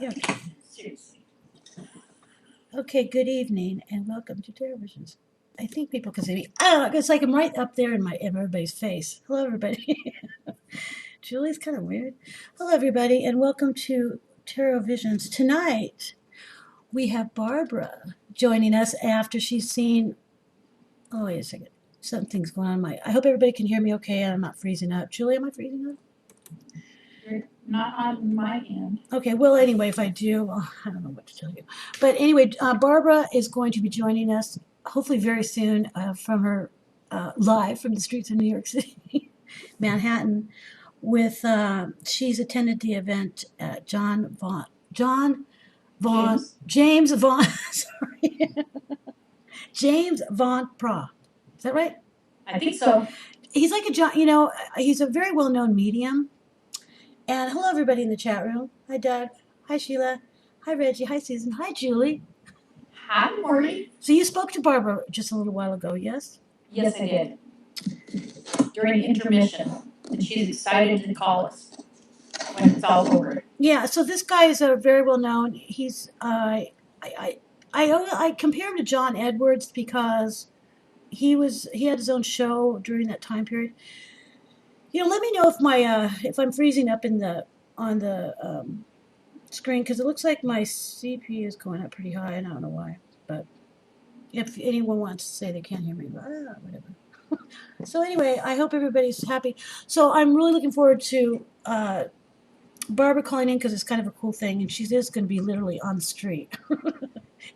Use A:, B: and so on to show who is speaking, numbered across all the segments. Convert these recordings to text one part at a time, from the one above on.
A: Yeah.
B: Seriously.
A: Okay, good evening and welcome to TarotVisions. I think people can see me. Oh, it's like I'm right up there in everybody's face. Hello, everybody. Julie's kind of weird. Hello, everybody, and welcome to TarotVisions. Tonight, we have Barbara joining us after she's seen. Oh, wait a second. Something's going on. I hope everybody can hear me okay. I'm not freezing up. Julie, am I freezing up?
B: You're not on my end.
A: Okay, well, anyway, if I do, well, I don't know what to tell you. But anyway, Barbara is going to be joining us hopefully very soon from her live from the streets of New York City, Manhattan. With she's attended the event at James Vaughn sorry James Vaughn Praagh. Is that right?
B: I think so.
A: He's like he's a very well known medium. And hello, everybody in the chat room. Hi, Doug. Hi, Sheila. Hi, Reggie. Hi, Susan. Hi, Julie.
B: Hi, Morty.
A: So you spoke to Barbara just a little while ago, yes?
B: Yes, I did. During intermission. And she's excited to call us when it's all over.
A: Yeah. So this guy is very well known. He's I compare him to John Edwards because he had his own show during that time period. Let me know if I'm freezing up on the screen because it looks like my CPU is going up pretty high and I don't know why. But if anyone wants to say they can't hear me, whatever. So anyway, I hope everybody's happy. So I'm really looking forward to Barbara calling in because it's kind of a cool thing, and she is going to be literally on the street,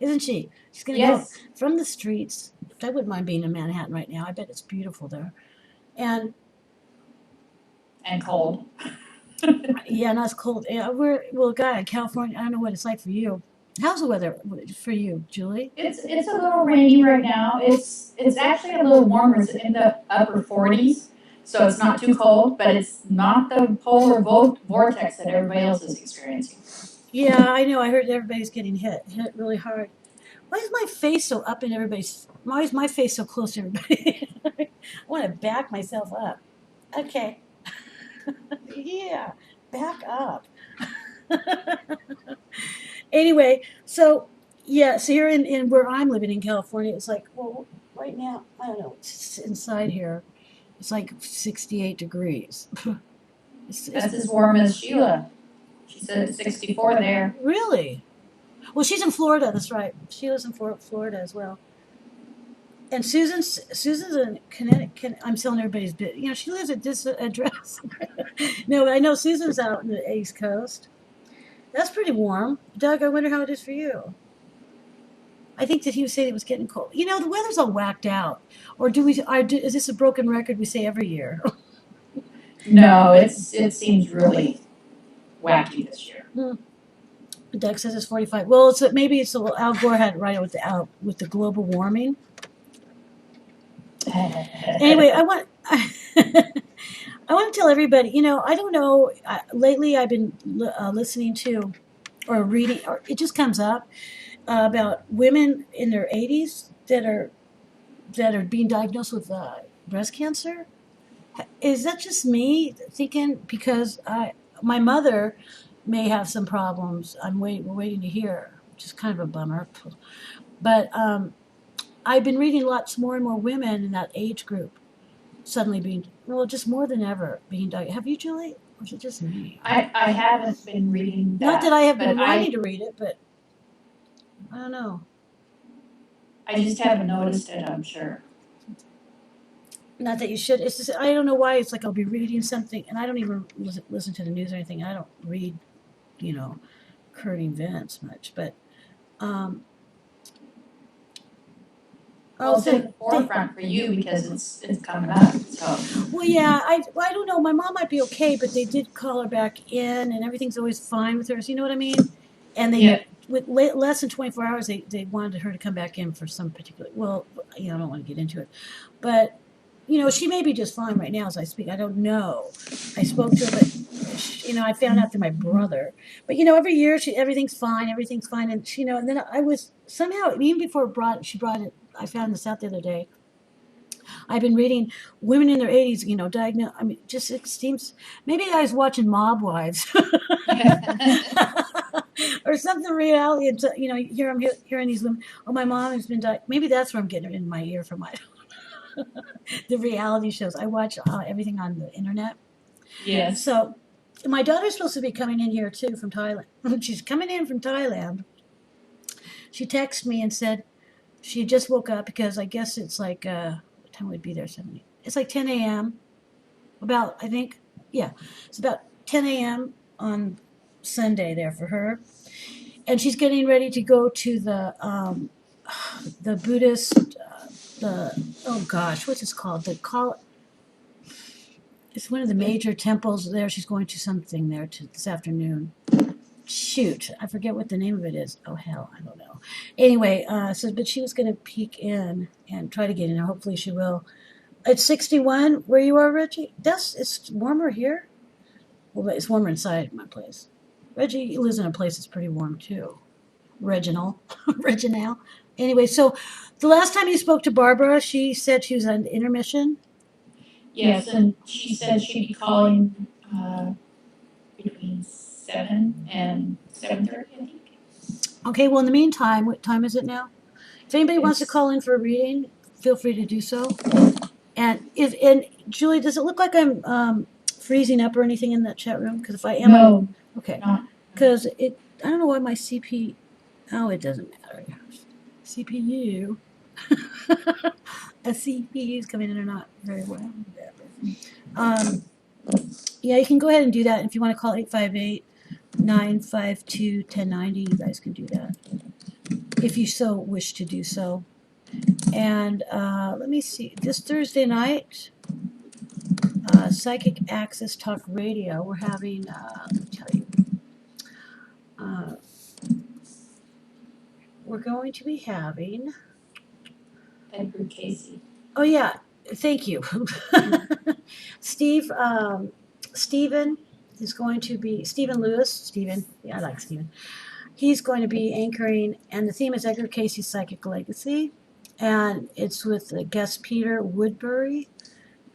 A: isn't she? She's going to go from the streets. I wouldn't mind being in Manhattan right now. I bet it's beautiful there, and
B: cold.
A: Yeah, not as cold. Yeah, God, California. I don't know what it's like for you. How's the weather for you, Julie?
B: It's a little rainy right now. It's actually a little warmer. It's in the upper 40s, so it's not too cold, but it's not the polar vortex that everybody else is experiencing.
A: Yeah, I know. I heard everybody's getting hit really hard. Why is my face so up in everybody's? Why is my face so close to everybody? I want to back myself up. Okay. Yeah, back up. Anyway, so yeah, so here in where I'm living in California, it's like, well, right now, I don't know, it's inside here, it's like 68 degrees.
B: That's as warm as Sheila. She said it's 64 there.
A: Really? Well, she's in Florida. That's right. She lives in Florida as well. And Susan's in Connecticut. I'm telling everybody's bit. She lives at this address. No, I know Susan's out in the East Coast. That's pretty warm. Doug, I wonder how it is for you. I think that he was saying it was getting cold. The weather's all whacked out. Or is this a broken record we say every year?
B: No, it seems really wacky this year.
A: Doug says it's 45. Well, maybe Al Gore had it right with the global warming. Anyway, I want I want to tell everybody. I don't know. Lately, I've been listening to or reading, or it just comes up about women in their 80s that are being diagnosed with breast cancer. Is that just me thinking? Because my mother may have some problems. We're waiting to hear, which is kind of a bummer. But I've been reading lots more and more women in that age group suddenly just more than ever being diagnosed. Have you, Julie? Or is it just me?
B: I haven't been reading that.
A: Not that I have been wanting to read it, but I don't know.
B: I just haven't noticed it, I'm sure.
A: Not that you should. It's just I don't know why. It's like I'll be reading something, and I don't even listen to the news or anything. I don't read, current events much. But
B: it's in the forefront for you because it's coming up. So.
A: Well, yeah, I don't know. My mom might be okay, but they did call her back in, and everything's always fine with her. So you know what I mean? And they with less than 24 hours, they wanted her to come back in for some particular. Well, I don't want to get into it, but she may be just fine right now as I speak. I don't know. I spoke to her, but I found out through my brother. But every year everything's fine, and and then I was somehow even before she brought it. I found this out the other day. I've been reading women in their 80s, diagnosed. I mean, just it seems maybe I was watching Mob Wives. reality. It's, here I'm hearing these women. Oh, my mom has been died. Maybe that's where I'm getting it in my ear from my the reality shows. I watch everything on the internet.
B: Yes.
A: So my daughter's supposed to be coming in here too from Thailand. She's coming in from Thailand. She texted me and said she just woke up because I guess it's like what time would it be there? 70. It's like 10 a.m. About I think it's about 10 a.m. on Sunday there for her, and she's getting ready to go to the Buddhist the oh gosh what's it called it's one of the major temples there. She's going to something there this afternoon. Shoot, I forget what the name of it is. Oh hell, I don't know. Anyway, but she was going to peek in and try to get in there. Hopefully she will. It's 61 where you are, Reggie. It's warmer here. Well, it's warmer inside my place. Reggie lives in a place that's pretty warm too. Reginald, Reginald. Anyway, so the last time you spoke to Barbara, she said she was on intermission.
B: Yes, and she said she'd be calling between 7 and 7:30, I think.
A: Okay, well, in the meantime, what time is it now? If anybody wants to call in for a reading, feel free to do so. And Julie, does it look like I'm freezing up or anything in that chat room? Because if I am,
B: No.
A: Okay.
B: Not.
A: Because I don't know why my CP. Oh, it doesn't matter. CPU. A CPU is coming in or not very well. Yeah, you can go ahead and do that. If you want to call 858-952-1090, you guys can do that if you so wish to do so. And let me see. This Thursday night, Psychic Access Talk Radio, we're having, let me tell you, we're going to be having.
B: Edgar Casey.
A: Oh, yeah. Thank you. Stephen is going to be, Stephen Lewis. Stephen. Yeah, I like Stephen. He's going to be anchoring, and the theme is Edgar Casey's Psychic Legacy. And it's with the guest Peter Woodbury,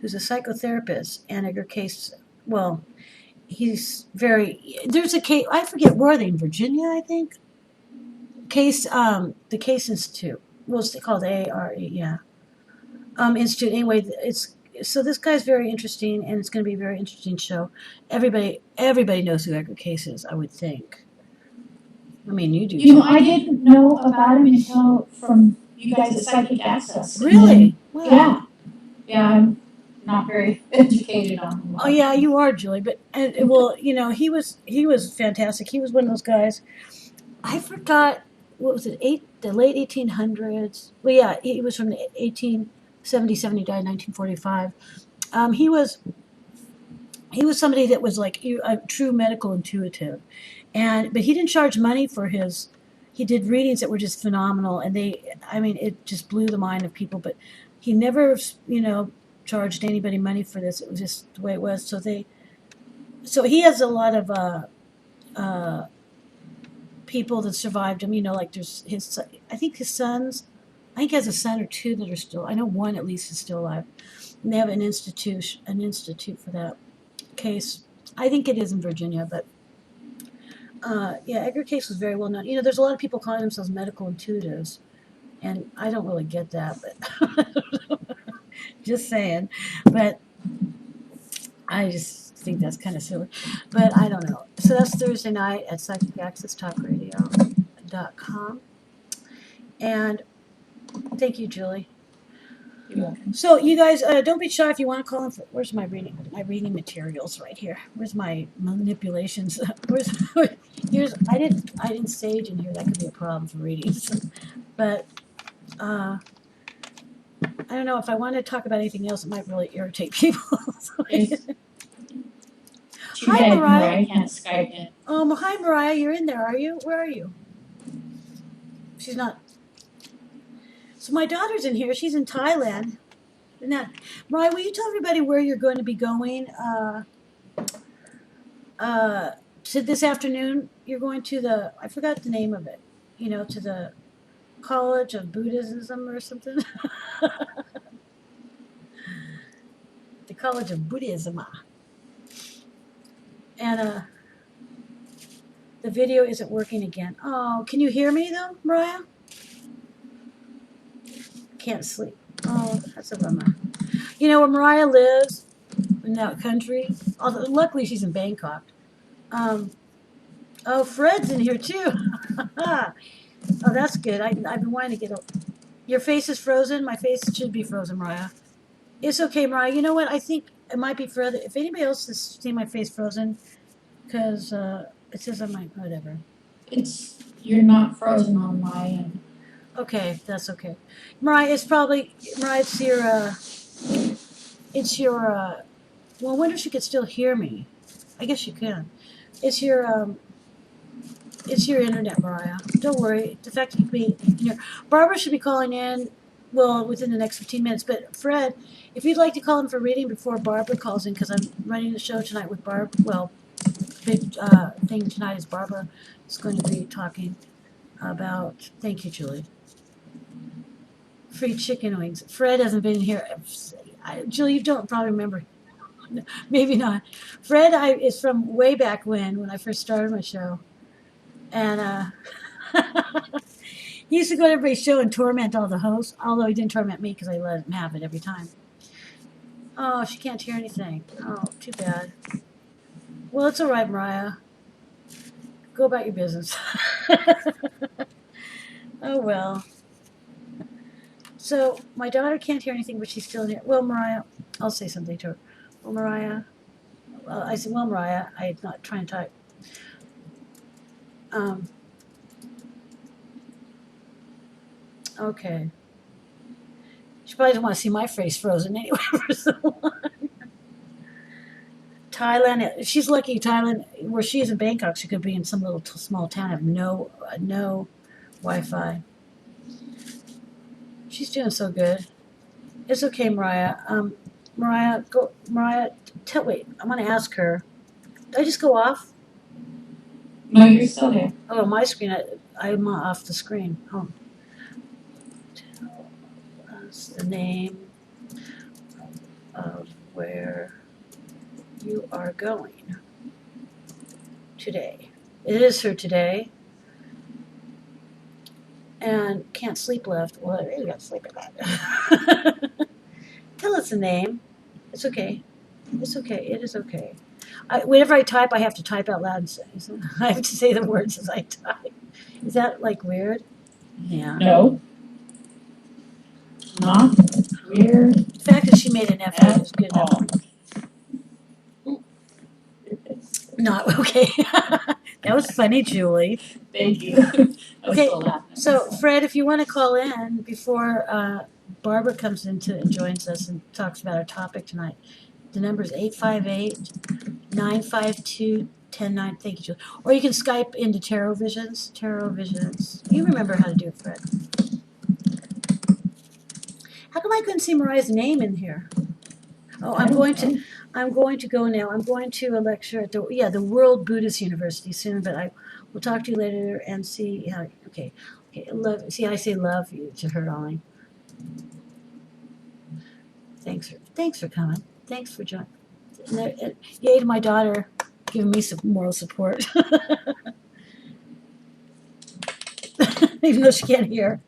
A: who's a psychotherapist. And Edgar Case, well, there's a case, I forget, where are they, in Virginia, I think? The Case Institute. Well, it's called ARE, yeah. Institute. Anyway, so this guy's very interesting, and it's going to be a very interesting show. Everybody knows who Edgar Case is, I would think. I mean, you do.
B: You know, I didn't know about him until from you guys at Psychic Access.
A: Really?
B: Wow. Yeah. Yeah, I'm not very educated on him.
A: Oh yeah, you are, Julie. But well, he was fantastic. He was one of those guys. I forgot what was it? The late 1800s. Well, yeah, he was from the 1877. He died in 1945. He was somebody that was like a true medical intuitive, but he didn't charge money for his. He did readings that were just phenomenal, and it just blew the mind of people. But he never, charged anybody money for this. It was just the way it was. So he has a lot of people that survived him. Like there's I think his sons. I think he has a son or two that are still. I know one at least is still alive. And they have an institute for that case. I think it is in Virginia, but yeah, Edgar Case was very well known. There's a lot of people calling themselves medical intuitives, and I don't really get that, but just saying. But I just think that's kind of silly. But I don't know. So that's Thursday night at psychicaccesstalkradio.com. And thank you, Julie.
B: You're welcome.
A: So you guys, don't be shy if you want to call in. Where's my reading? My reading materials right here. Where's my manipulations? I didn't stage in here. That could be a problem for readings. But I don't know if I want to talk about anything else. It might really irritate people. Hi, Mariah.
B: Can't Skype in.
A: Hi, Mariah. You're in there, are you? Where are you? She's not. So my daughter's in here. She's in Thailand. Mariah, will you tell everybody where you're going to be going? So this afternoon, you're going to I forgot the name of it, to the College of Buddhism or something. The College of Buddhism. And The video isn't working again. Oh, can you hear me though, Mariah? Can't sleep. Oh, that's a bummer. You know where Mariah lives in that country? Although luckily she's in Bangkok. Oh, Fred's in here too. Oh, that's good. I've been wanting to get. Your face is frozen. My face should be frozen, Mariah. It's okay, Mariah. You know what? I think it might be for other. If anybody else has seen my face frozen, because it says on my whatever.
B: You're not frozen on my end.
A: Okay, that's okay. Mariah, it's probably Mariah. It's your. It's your. Well, I wonder if you could still hear me. I guess you can. It's your. It's your internet, Mariah. Don't worry. The fact that you can be here. Barbara should be calling in. Well, within the next 15 minutes. But Fred, if you'd like to call in for reading before Barbara calls in, because I'm running the show tonight with Barb. Well, big thing tonight is Barbara is going to be talking about. Thank you, Julie. Free chicken wings. Fred hasn't been here. Julie, you don't probably remember. Maybe not. Fred is from way back when I first started my show. And he used to go to everybody's show and torment all the hosts, although he didn't torment me because I let him have it every time. Oh, she can't hear anything. Oh, too bad. Well, it's all right, Mariah. Go about your business. Oh, well. So, my daughter can't hear anything, but she's still here. Well, Mariah, I'll say something to her. Well, Mariah. I said, well, Mariah, I'm not trying to type. Okay. She probably doesn't want to see my face frozen anyway for so long. Thailand, she's lucky. Thailand, where she is in Bangkok, she could be in some little small town, have no Wi-Fi. She's doing so good. It's okay, Mariah. Mariah, go. Mariah, wait. I'm gonna ask her. Did I just go off?
B: No, you're still there.
A: Oh, my screen. I'm off the screen. Oh. Tell us the name of where you are going today. It is her today. And can't sleep left. Well, I really got to sleep at that. Tell us the name. It's okay. It's okay. It is okay. Whenever I type, I have to type out loud. I have to say the words as I type. Is that like weird? Yeah.
B: No. Not weird.
A: The fact that she made an effort is good enough. Not okay. That was funny, Julie.
B: Thank you.
A: Okay, so Fred, if you want to call in before Barbara comes in and joins us and talks about our topic tonight, the number is 858-952-1009. Thank you, Julie. Or you can Skype into TarotVisions. TarotVisions. You remember how to do it, Fred. How come I couldn't see Mariah's name in here? Oh, I'm going to go now. I'm going to a lecture at the World Buddhist University soon, but I will talk to you later and see how. Okay. Love. See, I say love you to her, Ollie. Thanks for coming. Thanks for joining. Yay to my daughter, giving me some moral support, even though she can't hear.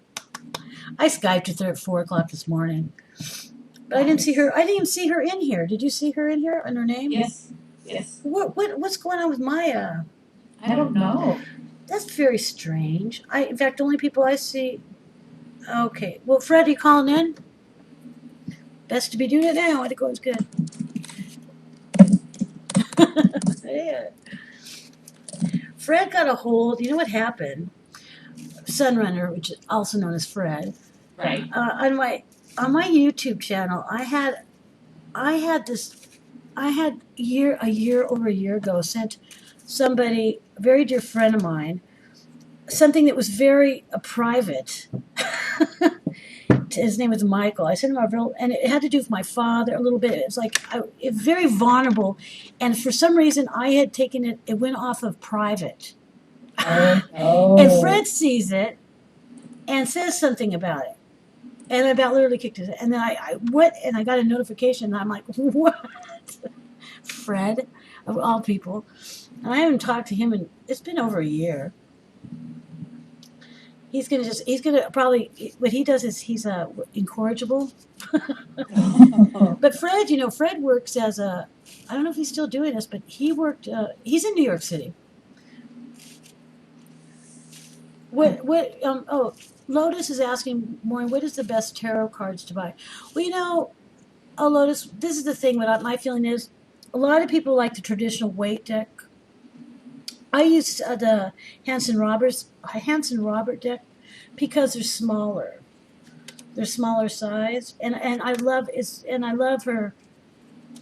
A: I Skyped with her at 4:00 this morning. But I didn't see her. I didn't even see her in here. Did you see her in here and her name?
B: Yes.
A: What's going on with Maya?
B: I don't know.
A: That's very strange. In fact, the only people I see. Okay. Well, Fred, you calling in? Best to be doing it now. I think it's good. Yeah. Fred got a hold. You know what happened? Sunrunner, which is also known as Fred.
B: Right.
A: On my YouTube channel, I had over a year ago, sent somebody, a very dear friend of mine, something that was very private. His name was Michael. I sent him and it had to do with my father a little bit. It was like very vulnerable, and for some reason I had taken it. It went off of private.
B: Oh.
A: And Fred sees it and says something about it. And I about literally kicked it. And then I went and I got a notification and I'm like, what? Fred? of all people. And I haven't talked to him in, it's been over a year. He's gonna probably, what he does is he's incorrigible. But Fred, Fred works as I don't know if he's still doing this, but he's in New York City. Lotus is asking, Maureen, what is the best tarot cards to buy? Well, Lotus, this is the thing, my feeling is, a lot of people like the traditional weight deck. I use the Hanson Robert deck because they're smaller. They're smaller size, and I love her.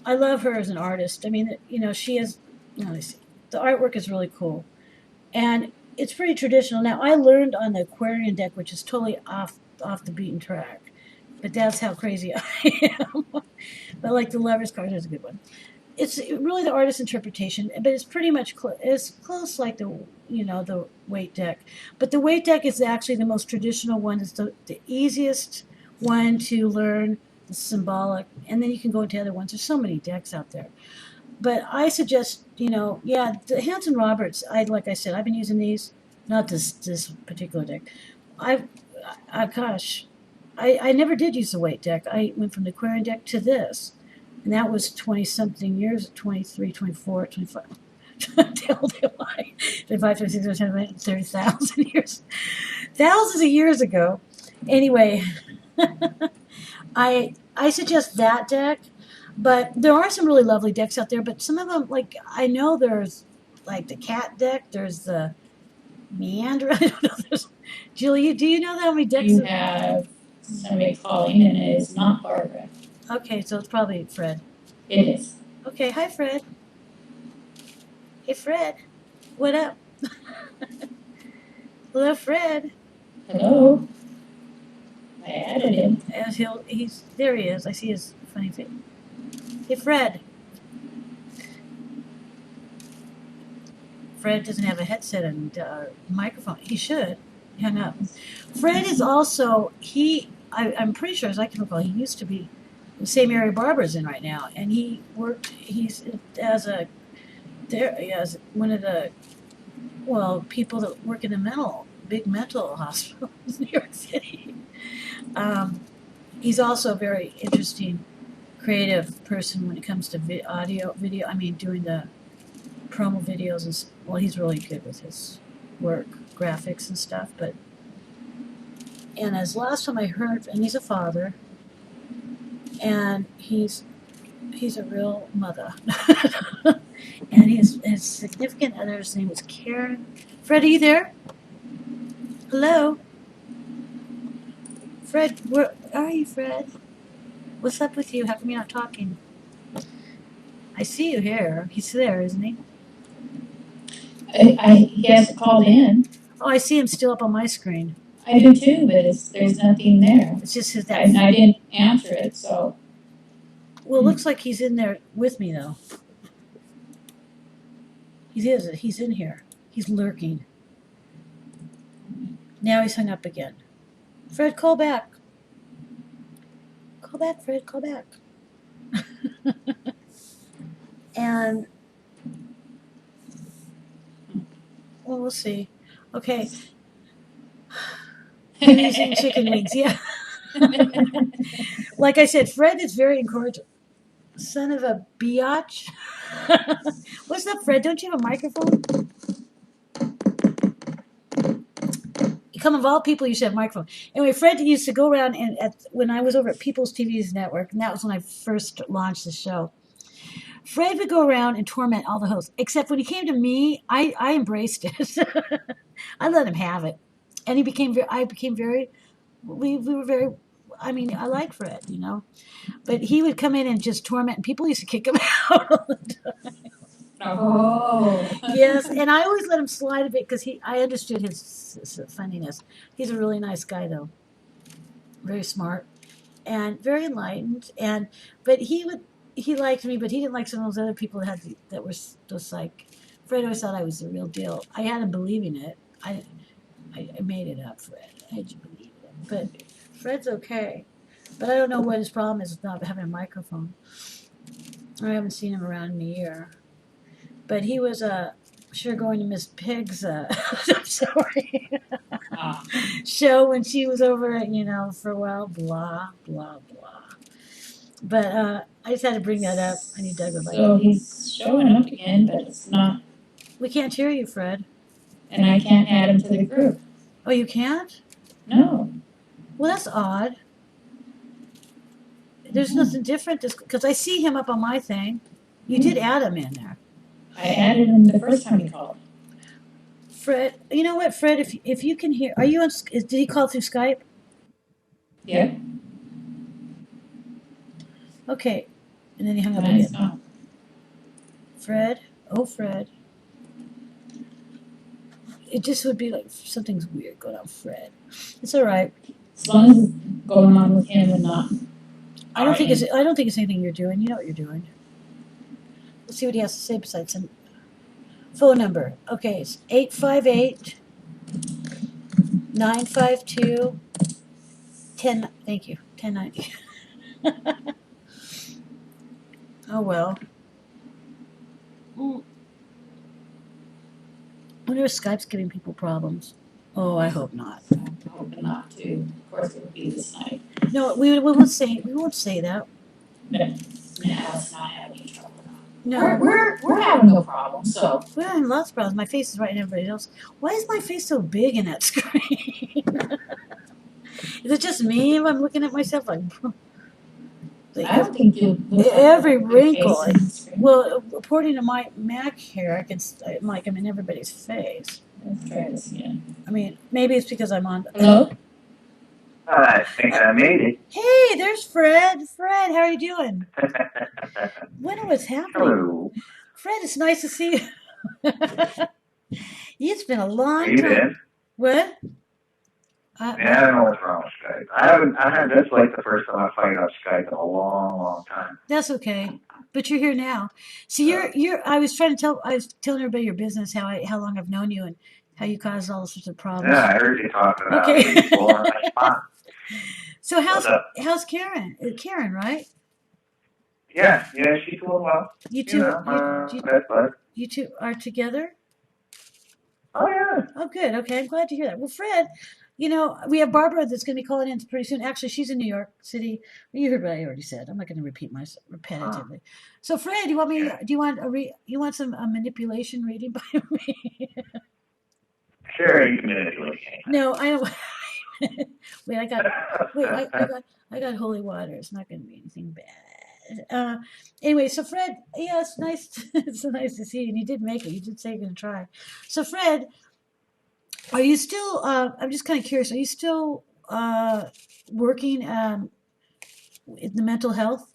A: I love her as an artist. I mean, she is. Let me see. The artwork is really cool, and it's pretty traditional. Now, I learned on the Aquarian deck, which is totally off the beaten track, but that's how crazy I am. But like the Lovers card is a good one. It's really the artist's interpretation, but it's pretty much it's close like the weight deck. But the weight deck is actually the most traditional one. It's the easiest one to learn the symbolic, and then you can go into other ones. There's so many decks out there. But I suggest, the Hanson Roberts. Like I said, I've been using these, not this particular deck. Gosh, I never did use the weight deck. I went from the Aquarian deck to this. And that was 20-something years, 23, 24, 25. Tell why. 25, 26, 27, 30,000 years. Thousands of years ago. Anyway, I suggest that deck. But there are some really lovely decks out there. But some of them, like, I know there's, like, the cat deck. There's the meander. I don't know. Julie, do you know how many decks?
B: You have somebody calling, and it is not Barbara.
A: Okay, so it's probably Fred.
B: It is.
A: Okay, hi, Fred. Hey, Fred. What up? Hello, Fred.
B: Hello. I added him.
A: There he is. I see his funny face. Hey, Fred. Fred doesn't have a headset and microphone. He should. He hung up. Fred is also, I'm pretty sure, as I can recall, he used to be the same area Barbara's in right now. And he's as one of the, people that work in the big mental hospital in New York City. He's also a very interesting, creative person when it comes to video. I mean, doing the promo videos he's really good with his work, graphics and stuff. And as last time I heard, and he's a father, and he's a real mother. And his significant other's name was Karen. Fred, are you there? Hello? Fred, where are you, Fred? What's up with you? How come you're not talking? I see you here. He's there, isn't he?
B: He hasn't called in.
A: Oh, I see him still up on my screen.
B: I do too, but there's nothing there.
A: It's just that.
B: I didn't answer it, so.
A: Well, it looks like he's in there with me, though. He's in here. He's lurking. Now he's hung up again. Fred, call back. Call back, Fred, call back. And, we'll see. Okay. I'm using chicken wings, yeah. Like I said, Fred is very encouraging. Son of a biatch. What's up, Fred? Don't you have a microphone? You come of all people, you should have a microphone. Anyway, Fred used to go around when I was over at People's TV's network, and that was when I first launched the show. Fred would go around and torment all the hosts, except when he came to me, I embraced it. I let him have it, and we were very. I mean, I like Fred, but he would come in and just torment, and people used to kick him out all the time.
B: Oh.
A: Yes, and I always let him slide a bit because I understood his funniness. He's a really nice guy, though. Very smart and very enlightened. But he liked me, but he didn't like some of those other people that were just like. Fred always thought I was the real deal. I had him believing it. I made it up, Fred. I had you believe it, but Fred's okay. But I don't know what his problem is with not having a microphone. I haven't seen him around in a year. but he was sure going to Miss Pig's I'm sorry show when she was over at for a while. Blah blah blah. But I just had to bring that up. I knew Doug would like
B: So
A: it.
B: he's showing up again, but it's not,
A: We can't hear you, Fred.
B: and I can't add him to the group.
A: Oh, you can't?
B: No.
A: Well, that's odd. There's nothing different because I see him up on my thing. You did add him in there.
B: I added him the first time he called.
A: Fred, you know what, Fred? If you can hear, are you on? Did he call through Skype?
B: Yeah.
A: Okay, and then he hung up
B: Mine's
A: again.
B: not.
A: Fred, oh Fred, it just would be like something's weird going on, Fred. It's all right.
B: As long as it's going on with him and not.
A: I don't think it's anything you're doing. You know what you're doing. Let's see what he has to say besides some phone number. Okay, it's 858 952 10. Thank you. 1090. Oh well. I wonder if Skype's giving people problems. Oh, I hope not.
B: I'm hoping not to. Of course, it would be this night.
A: No, we won't say that.
B: No, it's not having any trouble.
A: No,
B: We're having no problem. So
A: we're having lots of problems. My face is right in everybody else. Why is my face so big in that screen? Is it just me? If I'm looking at myself like
B: I don't think you look
A: every
B: like
A: wrinkle.
B: Well,
A: According to my Mac here, I'm in everybody's face.
B: let's try this again.
A: I mean, maybe it's because I'm on.
B: Hello?
C: I think I made it.
A: Hey, there's Fred. Fred, how are you doing? What was happening?
C: Hello.
A: Fred, it's nice to see you. It's been a long
C: You
A: time.
C: did?
A: What?
C: Yeah, I don't know what's wrong with Skype. That's like the first time I fired up Skype in a long, long time.
A: That's okay. But you're here now. So I was telling everybody your business, how long I've known you and how you caused all sorts of problems.
C: Yeah, I heard you talking about
A: Okay.
C: people on my spot.
A: So how's Karen? Karen, right?
C: Yeah, she's doing well.
A: You two,
C: Best bud.
A: you two are together?
C: Oh, yeah.
A: Oh, good. Okay, I'm glad to hear that. Well, Fred, we have Barbara that's going to be calling in pretty soon. Actually, she's in New York City. You heard what I already said. I'm not going to repeat myself repetitively. So, Fred, you want some manipulation reading by me?
C: Sure, you can manipulate me.
A: No, I don't. Wait, I got holy water. It's not going to be anything bad. Anyway, so Fred, yeah, it's nice. It's so nice to see you. And you did make it. You did say you're going to try. So, Fred, are you still? I'm just kind of curious. Are you still working in the mental health?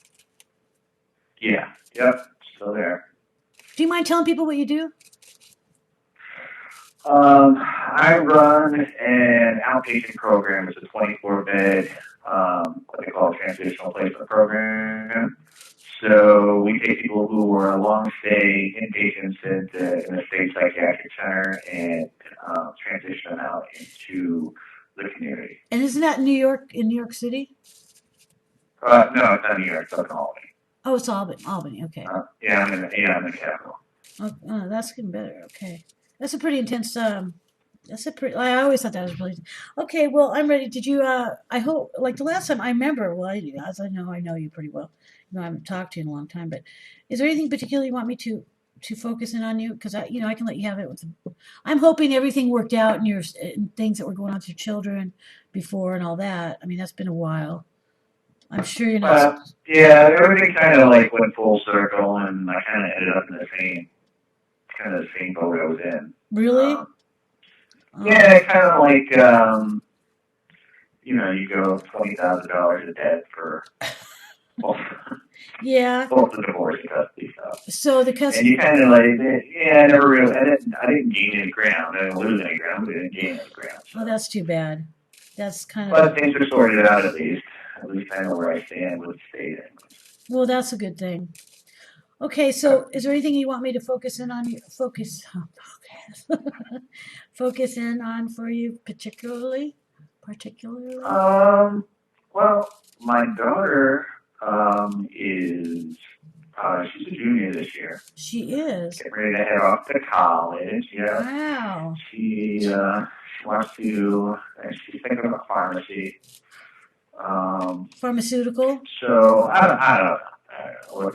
C: Yeah. Yep. Still there.
A: Do you mind telling people what you do?
C: I run an outpatient program. It's a 24-bed, what they call a transitional placement program. So we take people who are long-stay inpatients in a state psychiatric center and transition them out into the community.
A: And isn't that in New York City?
C: No, it's not New York. It's up in Albany.
A: Oh, it's Albany. Okay.
C: Yeah, I'm in the capital.
A: Oh, that's getting better. Okay. That's a pretty intense. I always thought that was really. Okay, well, I'm ready. Did you? I hope like the last time I remember. Well, as I know you pretty well. I haven't talked to you in a long time. But is there anything particular you want me to focus in on you? Because I can let you have it with. I'm hoping everything worked out in your things that were going on with your children before and all that. I mean, that's been a while. I'm sure you're not.
C: Yeah, everything kind of like went full circle, and I kind of ended up in the same boat I was in.
A: Really?
C: Yeah, kind of like, you go $20,000 in debt for both the divorce and custody stuff.
A: So the custody.
C: And you kind of like, I didn't gain any ground. I didn't lose any ground, but I didn't gain any ground. So.
A: Oh, that's too bad. That's kind of.
C: But things are sorted out at least. At least I know where I stand with the state.
A: Well, that's a good thing. Okay, so is there anything you want me to focus in on? Focus in on for you particularly?
C: Well, my daughter is She's a junior this year.
A: She is.
C: Getting ready to head off to college. Yeah.
A: Wow.
C: She wants to. She's thinking about pharmacy.
A: Pharmaceutical.
C: So I don't know.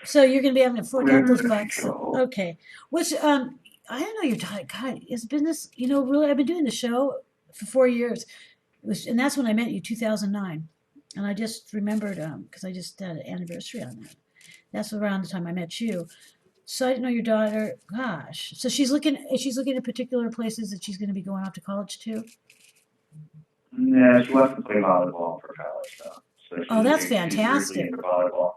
A: So you're going to be having to fork out those
C: We're
A: bucks. Okay. Which I don't know. You're God. It's been this. Really, I've been doing the show for 4 years. And that's when I met you, 2009. And I just remembered because I just had an anniversary on that. That's around the time I met you. So I didn't know your daughter. Gosh. So she's looking at particular places that she's going to be going off to college to.
C: Yeah, she wants to play volleyball for college though. So
A: Oh, that's fantastic.
C: She's really into volleyball.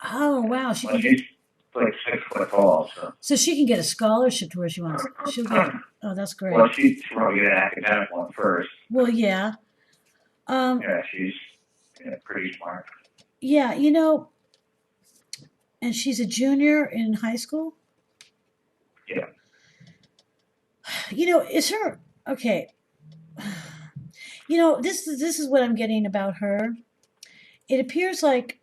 A: Oh wow,
C: she's like 6 foot tall,
A: so she can get a scholarship to where she wants. She'll get. Oh, that's great.
C: Well, she probably get an academic one first.
A: Well, yeah.
C: Yeah, she's pretty smart.
A: Yeah, and she's a junior in high school.
C: Yeah.
A: Is her okay? This is what I'm getting about her. It appears like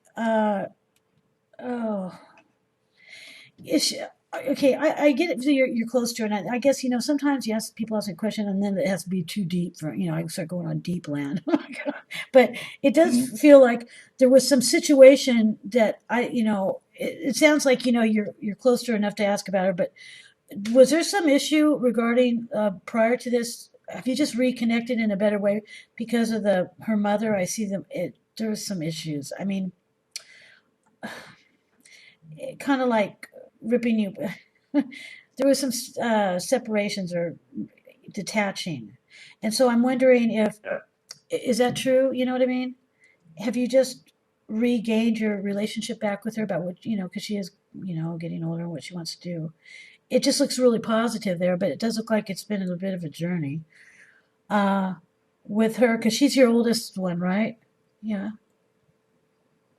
A: is she, okay, I get it. You're close to her, and I guess sometimes yes, people ask a question, and then it has to be too deep for I start going on deep land. But it does feel like there was some situation that it sounds like you're close to her enough to ask about her. But was there some issue regarding prior to this? Have you just reconnected in a better way because of her mother? I see there was some issues. I mean, kind of like ripping you. There was some separations or detaching, and so I'm wondering if is that true? You know what I mean? Have you just regained your relationship back with her about what because she is getting older and what she wants to do? It just looks really positive there, but it does look like it's been a bit of a journey with her because she's your oldest one, right? Yeah.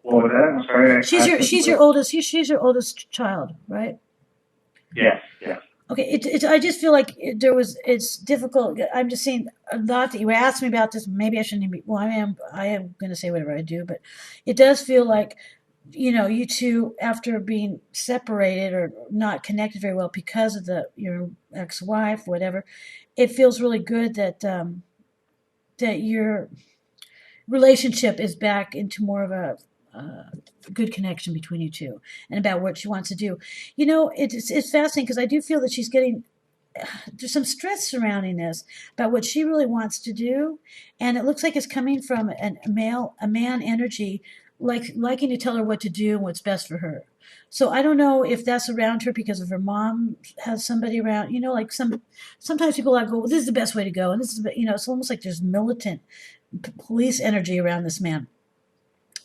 C: Well, I'm sorry.
A: She's your oldest child, right?
C: Yes. Yeah.
A: Okay, I just feel like it's difficult. I'm just saying a lot that you asked me about this. Maybe I shouldn't be. Well, I am going to say whatever I do, but it does feel like you two, after being separated or not connected very well because of your ex-wife, whatever, it feels really good that that your relationship is back into more of a good connection between you two and about what she wants to do. It's fascinating because I do feel that she's getting there's some stress surrounding this about what she really wants to do, and it looks like it's coming from a man energy, like liking to tell her what to do and what's best for her. So I don't know if that's around her because of her mom has somebody around. Like sometimes people go, well, this is the best way to go, and this is it's almost like there's militant police energy around this man.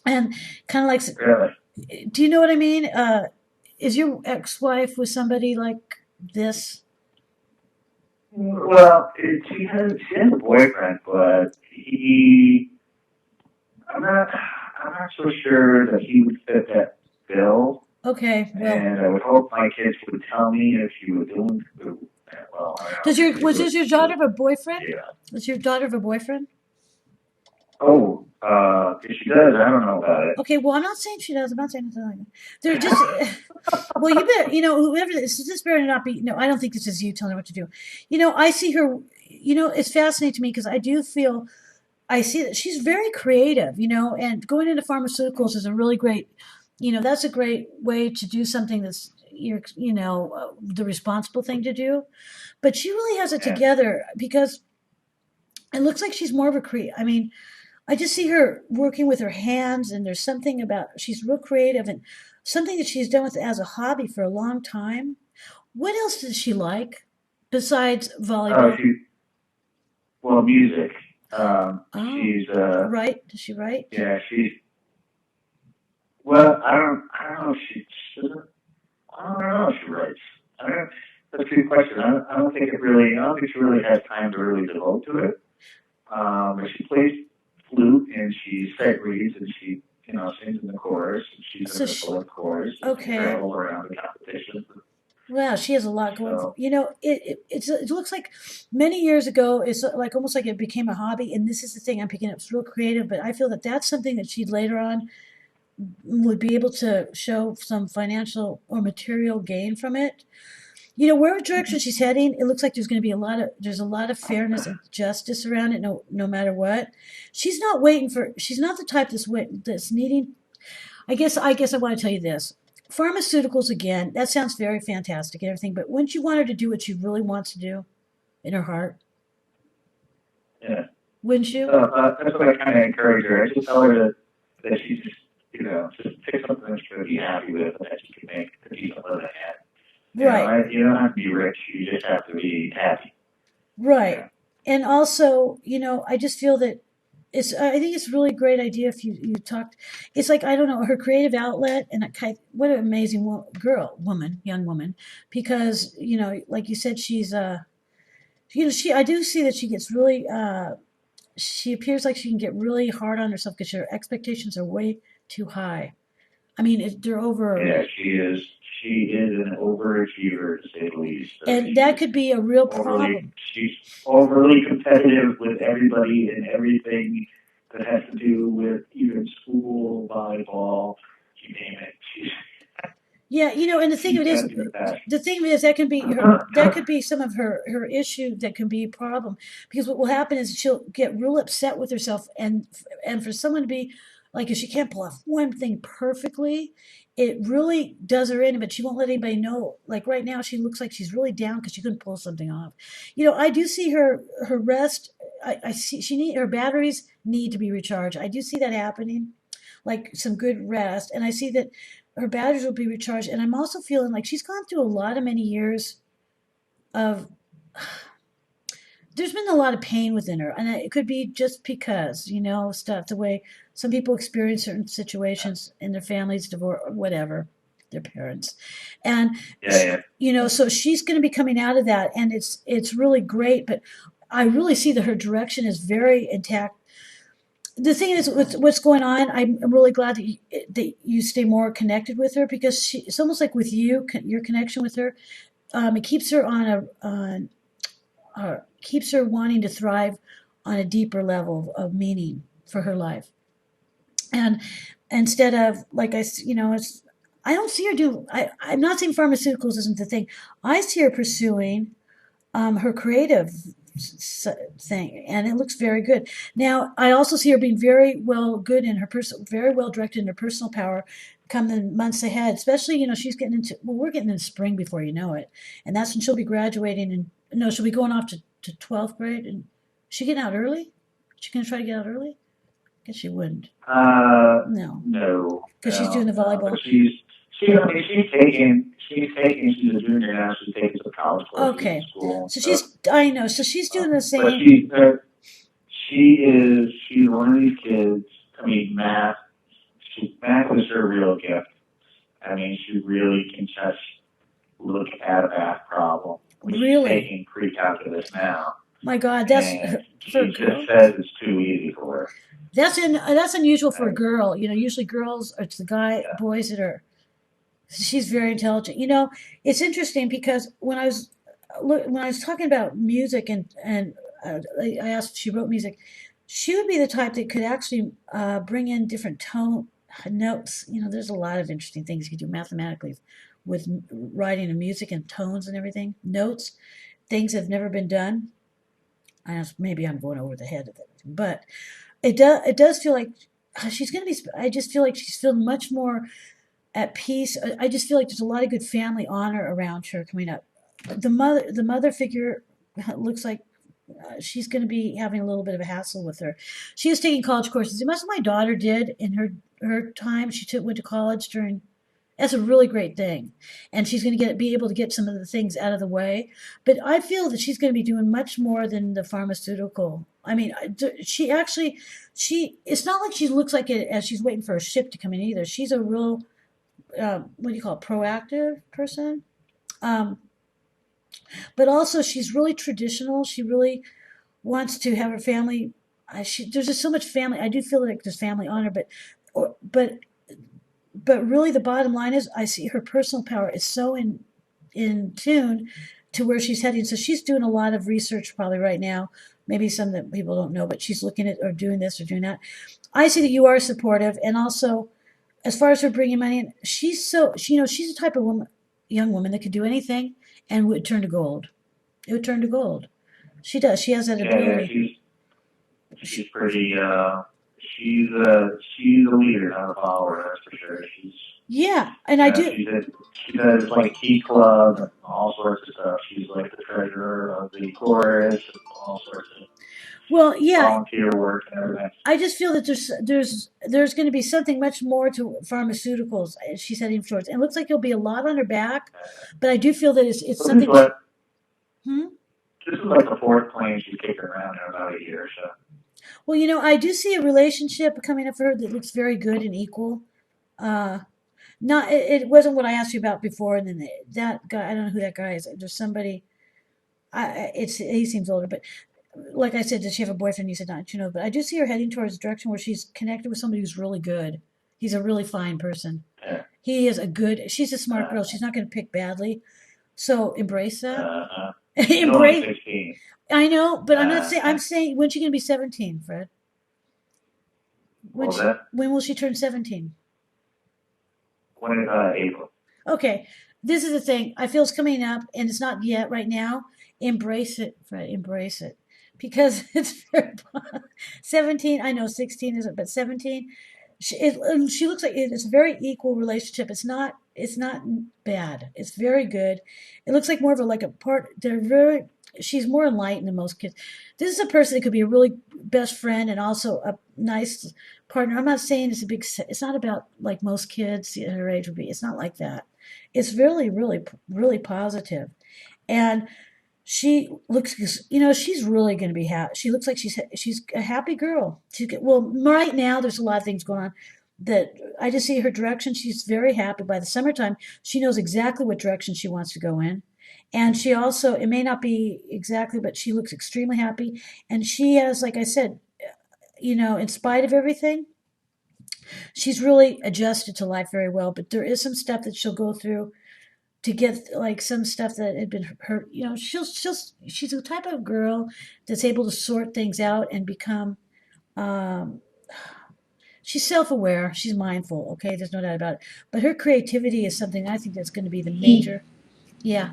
A: And kind of like,
C: really?
A: Do you know what I mean? Is your ex-wife with somebody like this?
C: Well, she has a boyfriend, but I'm not so sure that he would fit that bill.
A: Okay, well,
C: and I would hope my kids would tell me if you were doing well.
A: Does your daughter have a boyfriend?
C: Yeah.
A: Does your daughter have a boyfriend?
C: Oh, if she does, I don't know about it.
A: Okay, well, I'm not saying she does. I'm not saying anything like that. They're just, well, you better, whoever this better not be. No, I don't think this is you telling her what to do. I see her. It's fascinating to me because I see that she's very creative. And going into pharmaceuticals is a really great. That's a great way to do something that's the responsible thing to do. But she really has it together because it looks like she's more of a I mean, I just see her working with her hands, and there's something about she's real creative and something that she's done with as a hobby for a long time. What else does she like besides volleyball?
C: Music. She's
A: right. Does she write?
C: Yeah, she's. Well, I don't know if she. I don't know if she writes. That's a good question. I don't think she really has time to really devote to it. But she plays flute and she sight reads and she sings in the chorus and she's in the full chorus.
A: Okay.
C: Travels around the competitions.
A: Wow, she has a lot going for it looks like many years ago it's like almost like it became a hobby, and this is the thing I'm picking up. It's real creative, but I feel that that's something that she later on would be able to show some financial or material gain from it. You know, where direction she's heading, it looks like there's going to be a lot of fairness and justice around it, no matter what. She's not waiting for. She's not the type that's needing. I guess I want to tell you this. Pharmaceuticals again. That sounds very fantastic and everything, but wouldn't you want her to do what she really wants to do in her heart?
C: Yeah.
A: Wouldn't you?
C: So that's what I kind of encourage her. I just tell her that she's just, just pick something that she's going to be happy with and that she can make a decent living at.
A: Right.
C: You don't have to be rich. You just have to be happy.
A: Right.
C: Yeah.
A: And also, I just feel that I think it's a really great idea if you talked. It's like, I don't know, her creative outlet, and what an amazing young woman, because, like you said, she's, I do see that she gets really, she appears like she can get really hard on herself because her expectations are way too high. I mean, they're over.
C: Yeah, she is. She is an overachiever, to say the least. So
A: And that could be a real problem.
C: She's overly competitive with everybody and everything that has to do with even school, volleyball, you name it.
A: Yeah, and the thing of it is, that could be some of her issue, that can be a problem, because what will happen is she'll get real upset with herself, and for someone to be like, if she can't pull off one thing perfectly, it really does her in, but she won't let anybody know. Like right now, she looks like she's really down because she couldn't pull something off. I do see her rest. I see her batteries need to be recharged. I do see that happening, like some good rest, and I see that her batteries will be recharged. And I'm also feeling like she's gone through a lot of many years of. There's been a lot of pain within her, and it could be just because stuff, the way some people experience certain situations in their families, divorce, or whatever, their parents, and so she's going to be coming out of that, and it's really great. But I really see that her direction is very intact. The thing is, what's going on, I'm really glad that you stay more connected with her, because it's almost like with your connection with her, it keeps her keeps her wanting to thrive on a deeper level of meaning for her life. And instead of, like, I don't see her I'm not saying pharmaceuticals isn't the thing. I see her pursuing her creative thing, and it looks very good. Now, I also see her being very well good in very well directed in her personal power come the months ahead. Especially, she's getting into, well, we're getting into spring before you know it, and that's when she'll be graduating, and no, she'll be going off to 12th grade. And she getting out early? She gonna try to get out early? I guess she wouldn't. No, because she's doing the volleyball.
C: She's a junior now. She's taking some college courses in school.
A: So I know. So she's doing the same.
C: But she's one of these kids. I mean, math is her real gift. I mean, she really can just look at a math problem. She's taking pre-calculus now.
A: My God, that's for a girl.
C: She just says it's too easy for her.
A: That's unusual for a girl. Usually girls, it's the boys that are. She's very intelligent. It's interesting because when I was talking about music, and I asked if she wrote music, she would be the type that could actually bring in different notes. There's a lot of interesting things you can do mathematically with writing and music and tones and everything. Notes, things that have never been done. Maybe I'm going over the head of it, but it does feel like she's going to be. I just feel like she's feeling much more at peace. I just feel like there's a lot of good family honor around her coming up. The mother figure looks like she's going to be having a little bit of a hassle with her. She is taking college courses. Much as my daughter did in her time. She went to college during. That's a really great thing, and she's going to be able to get some of the things out of the way. But I feel that she's going to be doing much more than the pharmaceutical. I mean, she actually, it's not like she looks like it as she's waiting for a ship to come in either. She's a real, what do you call it, proactive person. But also she's really traditional. She really wants to have her family. There's just so much family. I do feel like there's family honor, but really the bottom line is I see her personal power is so in tune to where she's heading. So she's doing a lot of research probably right now. Maybe some that people don't know, but she's looking at or doing this or doing that. I see that you are supportive, and also as far as her bringing money in, she's she's the type of young woman that could do anything and would turn to gold. It would turn to gold. She does. She has that
C: Yeah,
A: ability.
C: she's pretty. She's a leader, not a follower. That's for sure.
A: Yeah, and I do.
C: She does like Key Club and all sorts of stuff. She's like the treasurer of the chorus and all sorts of
A: Well, yeah,
C: volunteer work and everything.
A: I just feel that there's going to be something much more to pharmaceuticals. She's heading towards, and it looks like there'll be a lot on her back. But I do feel that it's something.
C: This is like the fourth plane she's kicking around in about a year or so.
A: Well, I do see a relationship coming up for her that looks very good and equal. Uh, Not it wasn't what I asked you about before, and then that guy. I don't know who that guy is. There's somebody. He seems older, but like I said, does she have a boyfriend? You said not. But I do see her heading towards a direction where she's connected with somebody who's really good. He's a really fine person.
C: Yeah.
A: He is a good. She's a smart girl. She's not going to pick badly. So embrace that.
C: Embrace. 16.
A: I know, but I'm not saying. I'm saying when's she going to be 17, Fred? When will she turn 17?
C: When April.
A: Okay, this is the thing. I feel it's coming up, and it's not yet right now. Embrace it, Fred. Embrace it, because it's 17. I know 16 isn't, but 17. She looks like it's a very equal relationship. It's not. It's not bad. It's very good. It looks like more of like a part. They're very. She's more enlightened than most kids. This is a person that could be a really best friend and also a nice partner. I'm not saying it's a big. It's not about like most kids her age would be. It's not like that. It's really, really, really positive. And she looks, she's really going to be happy. She looks like she's a happy girl. Well, right now there's a lot of things going on that I just see her direction. She's very happy. By the summertime, she knows exactly what direction she wants to go in. And she also, it may not be exactly, but she looks extremely happy. And she has, like I said, in spite of everything, she's really adjusted to life very well. But there is some stuff that she'll go through to get like some stuff that had been hurt. She's the type of girl that's able to sort things out and become. Um, she's self-aware. She's mindful. Okay, there's no doubt about it. But her creativity is something I think that's going to be the major. Yeah.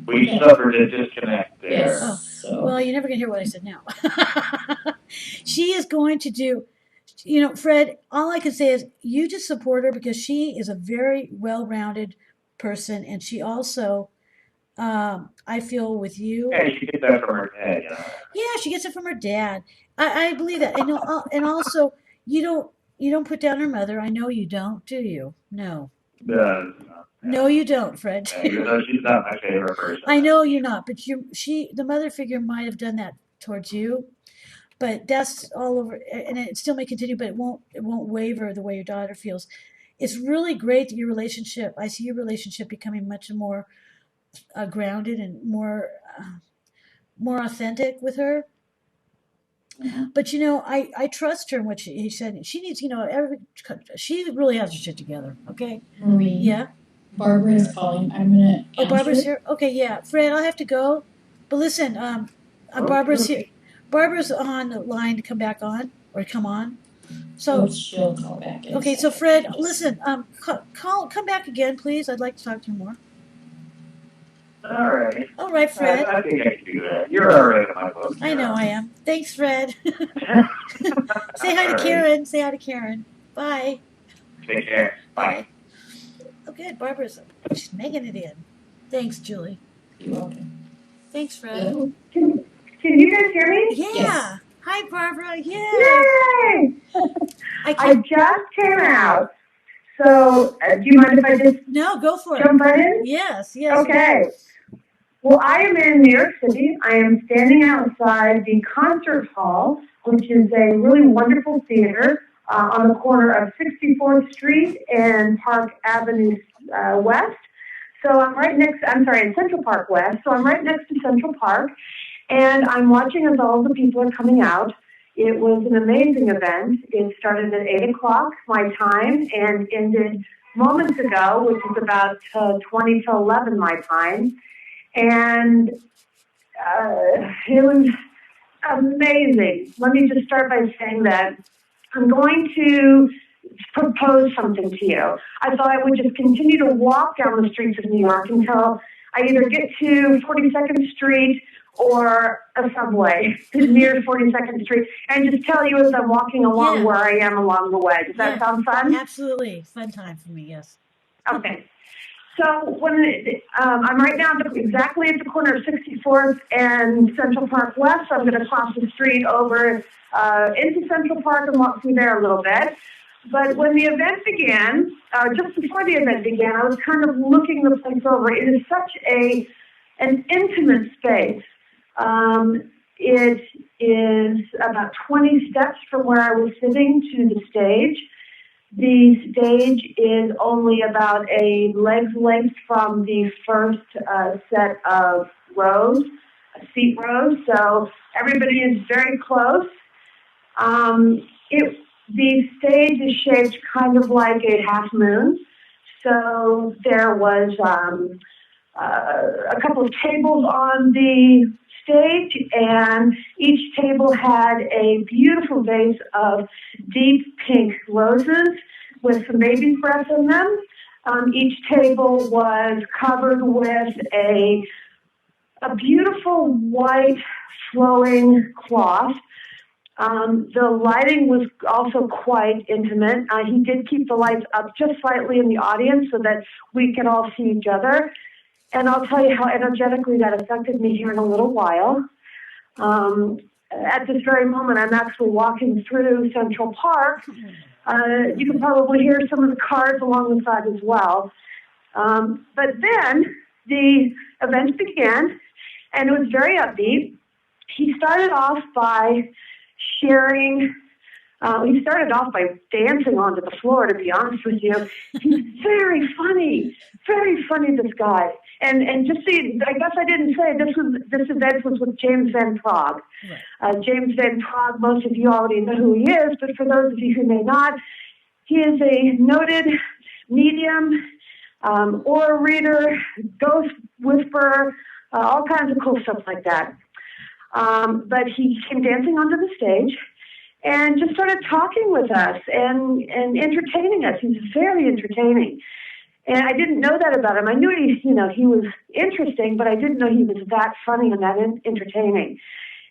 C: We suffered a disconnect there.
B: Yes.
A: Oh, well, you're never going to hear what I said now. She is going to do. Fred, all I can say is you just support her because she is a very well-rounded person, and she also, I feel with you.
C: Yeah, she gets that from her dad.
A: Yeah, she gets it from her dad. I believe that, and also you don't put down her mother. I know you don't, do you? No. No, you don't, Fred.
C: Even though she's not my favorite person.
A: I know you're not, but the mother figure might have done that towards you. But that's all over, and it still may continue, but it won't waver the way your daughter feels. It's really great that your relationship. I see your relationship becoming much more grounded and more authentic with her.
B: Mm-hmm.
A: But I trust her in what he said. She needs, she really has her shit together. Okay.
B: Marie.
A: Yeah.
B: Barbara is calling. I'm gonna.
A: Oh, Barbara's here. Okay, yeah. Fred, I'll have to go. But listen, Barbara's here. Barbara's on the line to come back on or come on. So
B: she'll call back.
A: Okay, so Fred, listen, come back again, please. I'd like to talk to you more. All right, Fred.
C: I think I can do that. You're all right in my book.
A: I know I am. Thanks, Fred. Say hi to Karen. Say hi to Karen. Bye.
C: Take care. Bye.
A: Okay, Barbara's she's making it in. Thanks, Julie.
B: You're welcome.
A: Thanks, Fred.
D: Hello. Can you guys hear me?
A: Yeah.
B: Yes.
A: Hi, Barbara. Yeah.
D: Yay! I just came out. So, do you mind if I just
A: No, go for
D: jump
A: it.
D: right in?
A: Yes.
D: Okay. Well, I am in New York City. I am standing outside the concert hall, which is a really wonderful theater on the corner of 64th Street and Park Avenue West. So in Central Park West. So I'm right next to Central Park, and I'm watching as all the people are coming out. It was an amazing event. It started at 8 o'clock my time and ended moments ago, which is about 20 to 11 my time. And it was amazing. Let me just start by saying that I'm going to propose something to you. I thought I would just continue to walk down the streets of New York until I either get to 42nd Street or a subway near 42nd Street, and just tell you as I'm walking along where I am along the way. Does that sound fun?
A: Absolutely. Fun time for me, yes.
D: Okay. So when I'm right now exactly at the corner of 64th and Central Park West, so I'm going to cross the street over into Central Park and walk through there a little bit. But when the event began, just before the event began, I was kind of looking the place over. It is such an intimate space. It is about 20 steps from where I was sitting to the stage. The stage is only about a leg's length from the first set of rows, seat rows, so everybody is very close. The stage is shaped kind of like a half moon, so there was a couple of tables on the stage, and each table had a beautiful vase of deep pink roses with some baby's breath in them. Each table was covered with a beautiful white flowing cloth. The lighting was also quite intimate. He did keep the lights up just slightly in the audience so that we could all see each other. And I'll tell you how energetically that affected me here in a little while. At this very moment, I'm actually walking through Central Park. You can probably hear some of the cars along the side as well. But then the event began, and it was very upbeat. He started off by sharing. He started off by dancing onto the floor, to be honest with you. He's very funny, this guy. And just see, I guess I didn't say, this event was with James Van Praagh. Right. James Van Praagh, most of you already know who he is, but for those of you who may not, he is a noted medium, aura reader, ghost whisperer, all kinds of cool stuff like that. But he came dancing onto the stage and just started talking with us and entertaining us. He's very entertaining. And I didn't know that about him. I knew he was interesting, but I didn't know he was that funny and that entertaining.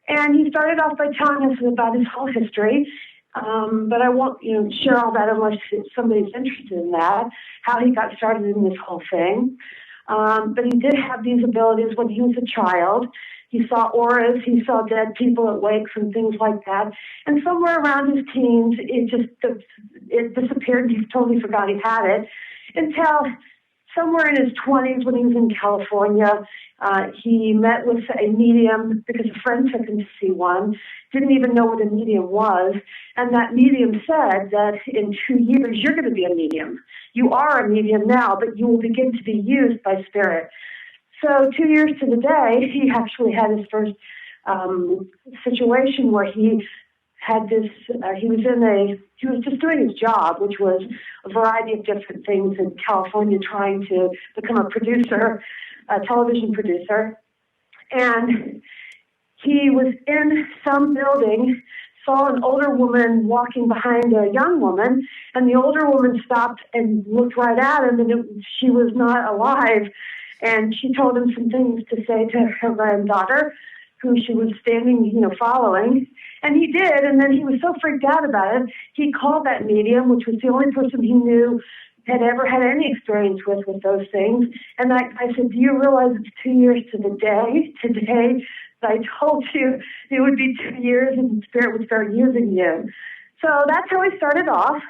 D: And he started off by telling us about his whole history. But I won't, share all that unless somebody's interested in that, how he got started in this whole thing. But he did have these abilities when he was a child. He saw auras, he saw dead people at wakes and things like that. And somewhere around his teens, it disappeared. He totally forgot he had it until somewhere in his 20s when he was in California. He met with a medium because a friend took him to see one, didn't even know what a medium was. And that medium said that in 2 years, you're going to be a medium. You are a medium now, but you will begin to be used by spirit. So 2 years to the day, he actually had his first situation where he had this, he was just doing his job, which was a variety of different things in California, trying to become a producer, a television producer. And he was in some building, saw an older woman walking behind a young woman, and the older woman stopped and looked right at him, and she was not alive. And she told him some things to say to her granddaughter, who she was standing, following. And he did, and then he was so freaked out about it, he called that medium, which was the only person he knew had ever had any experience with those things. And I said, do you realize it's 2 years to the day today that I told you it would be 2 years and Spirit would start using you? So that's how he started off.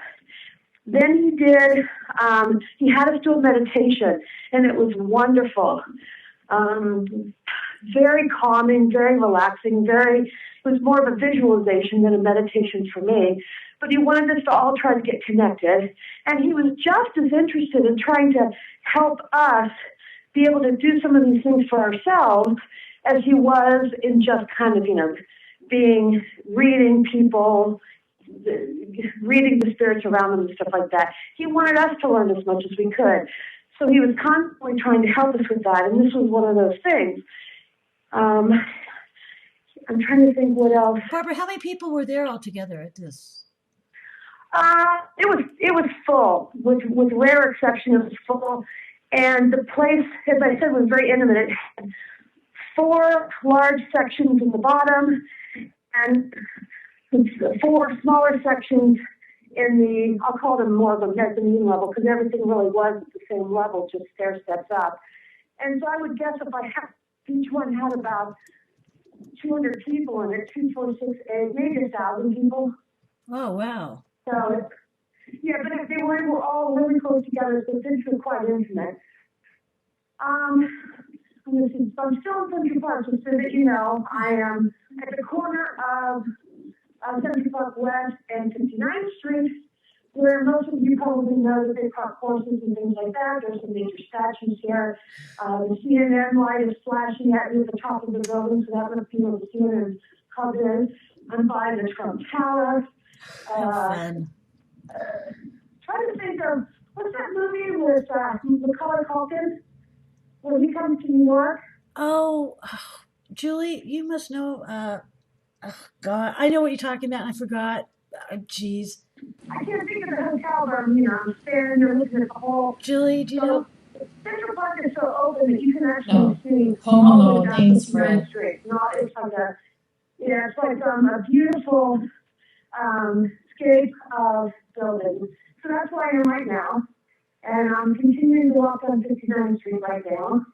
D: Then he did, he had us do a meditation, and it was wonderful. Very calming, very relaxing, it was more of a visualization than a meditation for me. But he wanted us to all try to get connected. And he was just as interested in trying to help us be able to do some of these things for ourselves as he was in just kind of, reading people, reading the spirits around them and stuff like that. He wanted us to learn as much as we could. So he was constantly trying to help us with that, and this was one of those things. I'm trying to think what else.
A: Barbara, how many people were there altogether at this?
D: It was full, with rare exception. It was full, and the place, as I said, was very intimate. It had 4 large sections in the bottom, and 4 smaller sections in the, I'll call them more of a mezzanine level, because everything really was at the same level, just stair steps up. And so I would guess if I had, each one had about 200 people in it, 2, 4, 6, 8, maybe 1,000 people.
A: Oh, wow.
D: So, yeah, but they were all really close together, so things were quite intimate. Let me see. So I'm still in Central Park, just so that you know. I am at the corner of Central Park West and 59th Street, where most of you probably know that they park horses and things like that. There's some major statues here. The CNN light is flashing at me at the top of the building, so that must be where the CNN comes in. I'm by the Trump Tower.
A: How fun.
D: Trying to think of, what's that movie with Macaulay Culkin, where he comes to New York?
A: Oh, Julie, you must know. Oh, God, I know what you're talking about, and I forgot. Jeez.
D: I can't think of the hotel where I'm standing there looking at the whole.
A: Julie, do you know?
D: Central Park is so open that you can actually see
B: Home
D: all the way
B: Alone
D: down
B: things,
D: 59th
B: Fred.
D: Street. It's like a beautiful scape of buildings. So that's where I am right now. And I'm continuing to walk on 59th Street right now.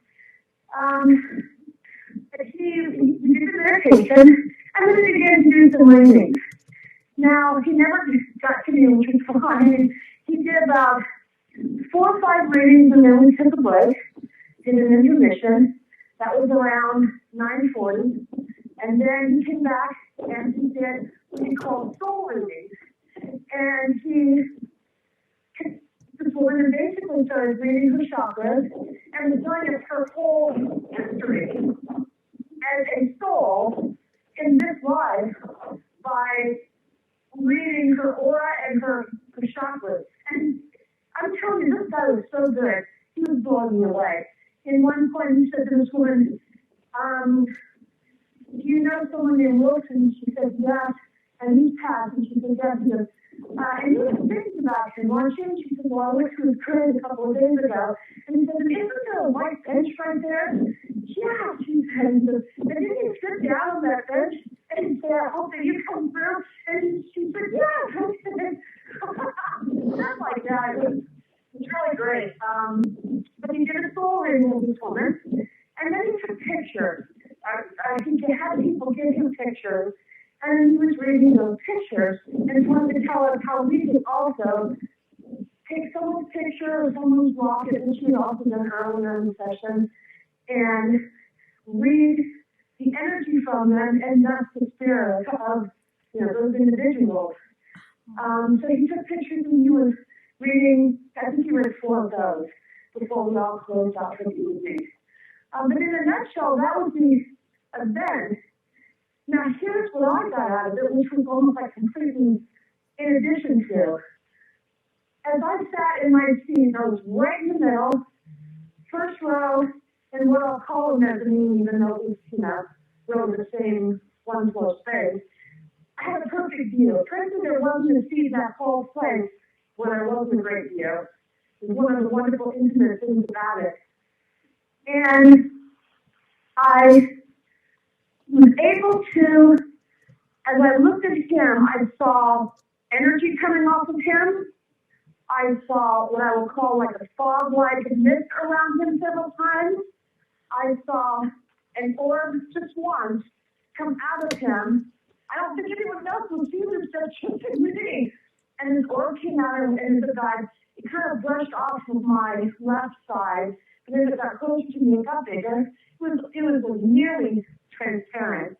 D: We did the meditation, and then we began to do some readings. Now, he never got to me, which was fine. He did about 4 or 5 readings, and then we took a break, did an intermission. That was around 9:40. And then he came back, and he did what he called soul readings. And this woman basically started reading her chakras and was telling us her whole history as a soul in this life by reading her aura and her chakras. And I'm telling you, this guy was so good. He was blowing me away. In one point, he said to this woman, do you know someone named Wilson? She said, yes. And he's passed. And she said, yes. He goes, and you were thinking about him, weren't you? And she said, well, I went to his grave a couple of days ago. And he said, isn't there a white bench right there? Yeah, she said. And didn't you sit down on that bench? And he said, I hope that you come through. And she said, yeah. Stuff like that. It was really great. But he did a soul reading of this woman. And then he took pictures. I think he had people give him pictures. And he was reading those pictures and wanted to tell us how we could also take someone's picture or someone's rocket, which we also done earlier in the session, and read the energy from them and thus the spirit of those individuals. So he took pictures and he was reading, I think he read 4 of those before we all closed out for the evening. But in a nutshell, that was the event. Now, here's what I got out of it, which was almost like completely in addition to. As I sat in my seat, I was right in the middle, first row, in what I'll call a mezzanine, even though it was, really the same one-floor space. I had a perfect view. Frankly, there wasn't a seat in that whole place where there wasn't a great view. It was one of the wonderful, intimate things about it. And I was able to, as I looked at him, I saw energy coming off of him. I saw what I will call like a fog-like mist around him several times. I saw an orb just once come out of him. I don't think anyone else was seeing this just with me. And this orb came out and it kind of brushed off of my left side. And then it got closer to me, it got bigger. It was nearly transparent.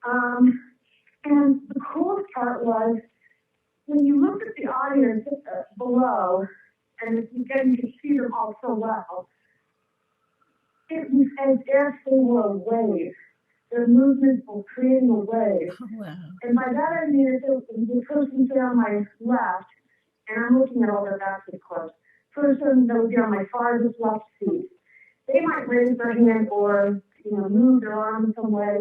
D: And the coolest part was when you looked at the audience below, and again you could see them all so well, it was as if they were a wave. Their movements were creating a wave.
A: Oh, wow.
D: And by that I mean the person there on my left, and I'm looking at all their backs, of course, person that would be on my farthest left seat. They might raise their hand or move their arm in some way,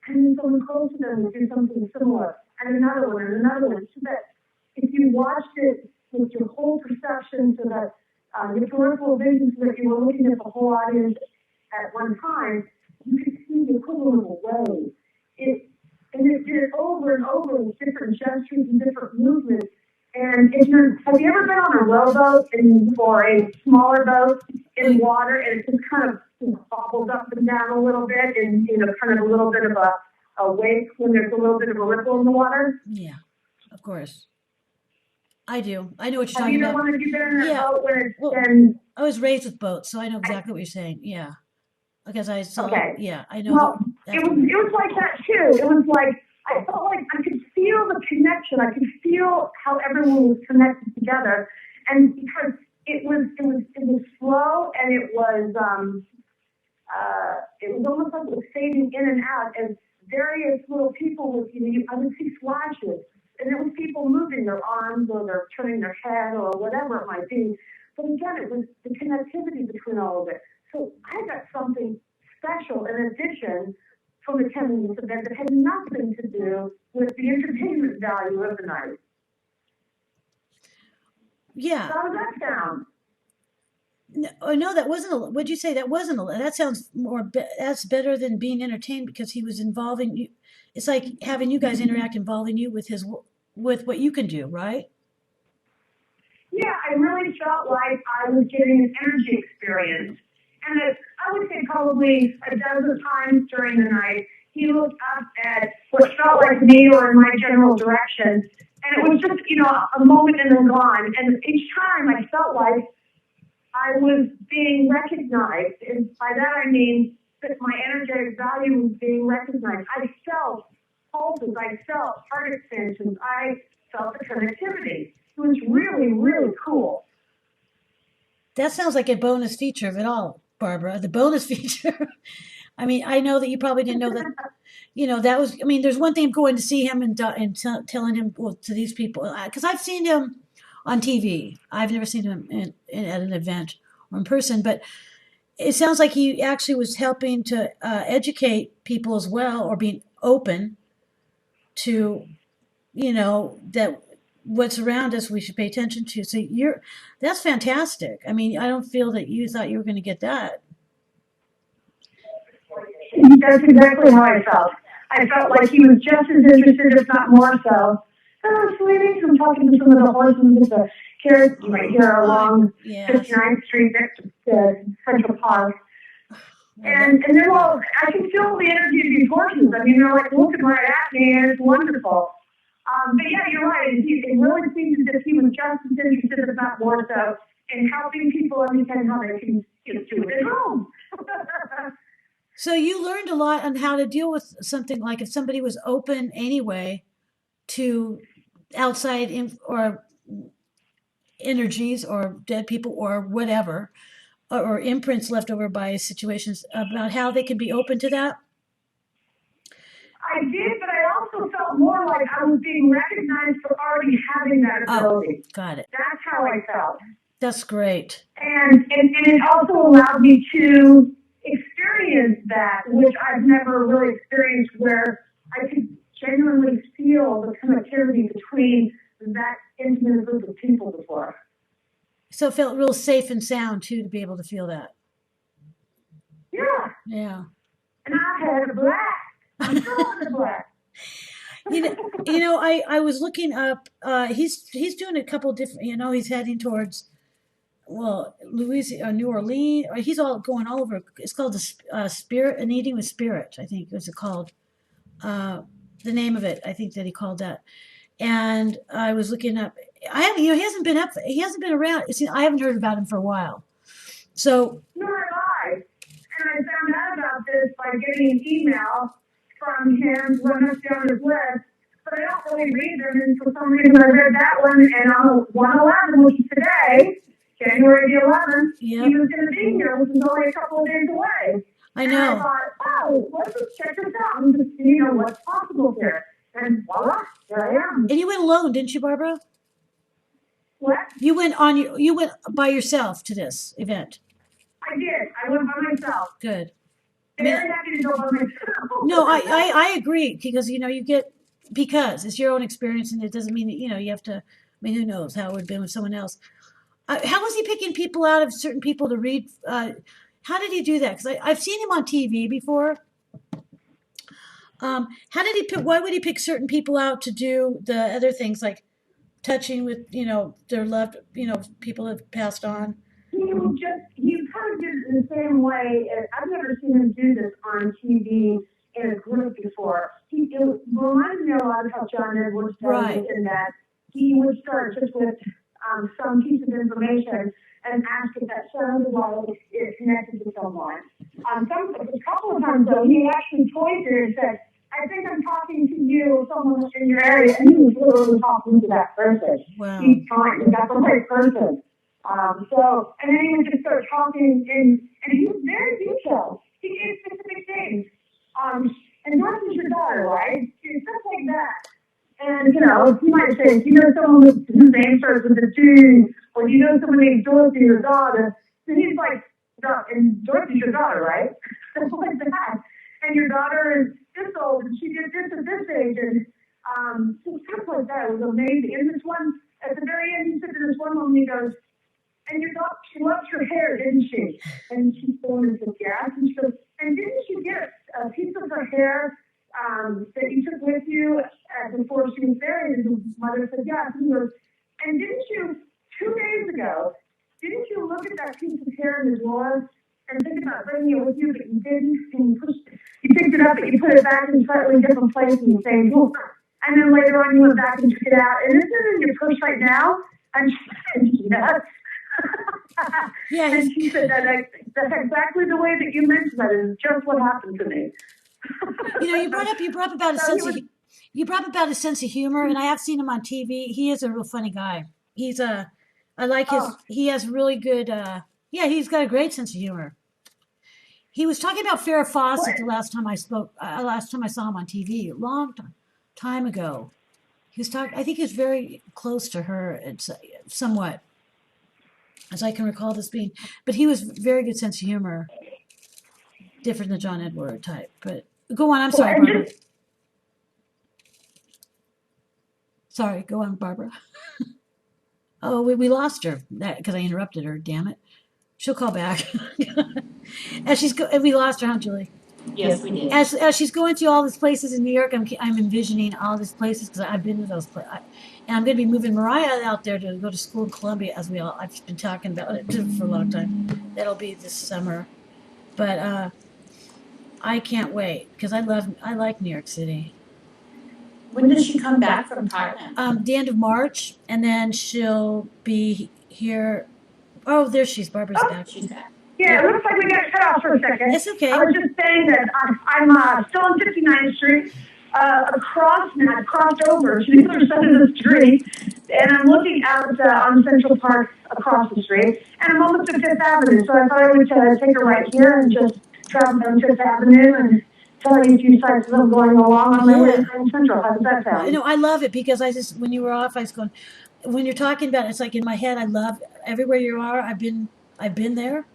D: and then someone close to them would do something similar, and another one, so that if you watched it with your whole perception so that your peripheral vision, so that you were looking at the whole audience at one time, you could see the equivalent of a wave. And it did it over and over with different gestures and different movements. And have you ever been on a rowboat or a smaller boat in water, and it just kind of bobbles up and down a little bit, and kind of a little bit of a wave when there's a little bit of a ripple in the water?
A: Yeah, of course. I do. I know what you're
D: Have
A: talking
D: either
A: about.
D: one of you been in a
A: Yeah.
D: boat when it's
A: Well,
D: been?
A: I was raised with boats, so I know exactly what you're saying. Yeah, because I saw.
D: Okay.
A: Yeah, I know.
D: Well,
A: that
D: it was like that too. It was like I felt like I could feel the connection. I could feel how everyone was connected together, and because it was slow, and it was almost like it was fading in and out as various little people with I would see flashes, and there was people moving their arms or they're turning their head or whatever it might be. But again, it was the connectivity between all of it. So I got something special in addition from attending this event that had nothing to do with the entertainment value of the night.
A: Yeah.
D: How does that sound?
A: No, that wasn't. What'd you say? That wasn't. That sounds more. That's better than being entertained because he was involving you. It's like having you guys interact, involving you with with what you can do, right?
D: Yeah, I really felt like I was getting an energy experience. And I would say probably a dozen times during the night, he looked up at what felt like me or in my general direction. And it was just, a moment and then gone. And each time I felt like I was being recognized. And by that I mean that my energetic value was being recognized. I felt pulses. I felt heart expansions. I felt the connectivity. It was really, really cool.
A: That sounds like a bonus feature of it all, Barbara. The bonus feature. I mean, I know that you probably didn't know that. That was. I mean, there's one thing of going to see him and telling him to these people, because I've seen him on TV. I've never seen him at an event or in person, but it sounds like he actually was helping to educate people as well, or being open to, that what's around us we should pay attention to. So that's fantastic. I mean, I don't feel that you thought you were going to get that.
D: That's exactly how I felt. I felt like he was just as interested, if not more so. Oh, sweetie, I'm talking to some of the horses with the carrots right here along 59th Street next to Central Park. And they're all, I can feel the energy of these horses. I mean, they're like looking right at me, and it's wonderful. But yeah, you're right. It really seems as if he was just as interested, if not more so, in helping people understand how they can do it at home.
A: So you learned a lot on how to deal with something like if somebody was open anyway to outside or energies or dead people or whatever, or imprints left over by situations, about how they can be open to that.
D: I did, but I also felt more like I was being recognized for already having that ability.
A: Oh, got it.
D: That's how I felt.
A: That's great.
D: And it also allowed me to experience that, which I've never really experienced, where I could genuinely feel the connectivity between that intimate group of people before.
A: So it felt real safe and sound too to be able to feel that.
D: Yeah.
A: Yeah.
D: And I had a blast. I'm still having a blast.
A: I was looking up. He's doing a couple different. He's heading towards, Louisiana, New Orleans. He's all going all over. It's called the Spirit, an Eating with Spirit. I think was it called. The name of it. I think that he called that. And I was looking up. He hasn't been up. He hasn't been around. See, I haven't heard about him for a while. So.
D: Nor have I. And I found out about this by getting an email from him when I was on his list. But I don't really read them, and for some reason I read that one, and on 1/11, which is today, January the 11th,
A: Yep.
D: He was going to be here, which is only a couple of days away.
A: I know.
D: And I thought, let's just check this out and just see, what's possible here. And voila, there I am.
A: And you went alone, didn't you, Barbara?
D: What?
A: You went by yourself to this event.
D: I did. I went by myself.
A: Good.
D: Very happy to go by myself.
A: No, I agree because you get, because it's your own experience, and it doesn't mean that you have to mean, who knows how it would have been with someone else. How was he picking people out of certain people to read? How did he do that? Because I've seen him on TV before. How did he pick? Why would he pick certain people out to do the other things like touching with their loved people that have passed on?
D: He kind of did it in the same way. I've never seen him do this on TV in a group before. It reminded me a lot of how John Edwards does it, in that he would start just with some piece of information and ask if that sounded like it connected to someone. A couple of times though, he actually pointed and said, "I think I'm talking to you, someone in your area," and he was literally talking to that person.
A: Wow.
D: He's trying to get the right person. And then he would just start talking, and he was very detailed. He gave specific things. And Dorothy's your daughter, right? Stuff like that. And, he might say, someone whose name starts with a G, or someone named Dorothy, your daughter. And he's like, and Dorothy's your daughter, right? Stuff like that. And your daughter is this old, and she did this at this age, and so stuff like that. It was amazing. And this one, at the very end, he said to this one woman, he goes, "And your daughter, she loves her hair, didn't she?" And she's going into gas, and she goes, "And didn't you get a piece of her hair that you took with you before she was buried?" And his mother said, "Yes." And he goes, "And didn't you, 2 days ago, didn't you look at that piece of hair in the drawer and think about bringing it with you, but you didn't, and you picked it up, but you put it back in a slightly different place in the same drawer, and then later on you went back and took it out, and isn't it in your purse right now?" And she said, "Yes."
A: Yeah,
D: and she said, that's exactly the way that you mentioned that is just what happened to me.
A: You brought up about a sense of humor, and I have seen him on TV. He is a real funny guy. I like his. He has really good. He's got a great sense of humor. He was talking about Farrah Fawcett the last time I spoke. Last time I saw him on TV, a long time ago. He was talking. I think he was very close to her. It's somewhat, as I can recall this being. But he was very good sense of humor. Different than John Edward type. But go on. I'm sorry, Barbara. Sorry, go on, Barbara. Oh, we lost her because I interrupted her. Damn it. She'll call back. We lost her, huh, Julie?
B: Yes, we did.
A: As she's going through all these places in New York, I'm envisioning all these places because I've been to those places. And I'm going to be moving Mariah out there to go to school in Columbia, as I've been talking about it for a long time. That'll be this summer. But I can't wait because I like New York City.
B: When does she come back from Thailand?
A: The end of March, and then she'll be here. Oh, there she's. Barbara's back.
B: She's back.
D: Yeah, it looks like we got cut off for a second.
A: It's okay.
D: I was just saying that I'm still on 59th Street, crossed over to the other side of the street, and I'm looking out on Central Park across the street, and I'm almost at Fifth Avenue, so I thought I would take a right here and just travel down Fifth Avenue and tell you a few sites as I'm going along on my way to Grand Central. How does that sound?
A: I love it because when you were off, I was going, when you're talking about it, it's like in my head, I love everywhere you are. I've been there.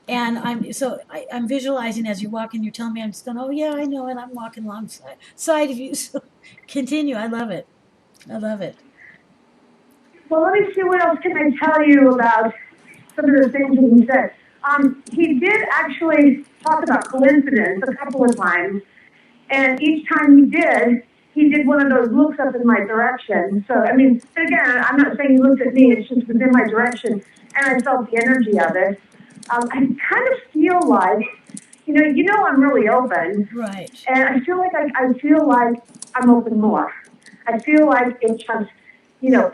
A: And I'm visualizing as you're walking, you're telling me, I'm just going, oh yeah, I know, and I'm walking alongside of you. So continue. I love it. I love it.
D: Well, let me see what else can I tell you about some of the things that he said. He did actually talk about coincidence a couple of times, and each time he did one of those looks up in my direction. So, I mean, again, I'm not saying he looked at me, it's just within my direction, and I felt the energy of it. I kind of feel like, I'm really open.
A: Right.
D: And I feel like I'm open more. I feel like it's just,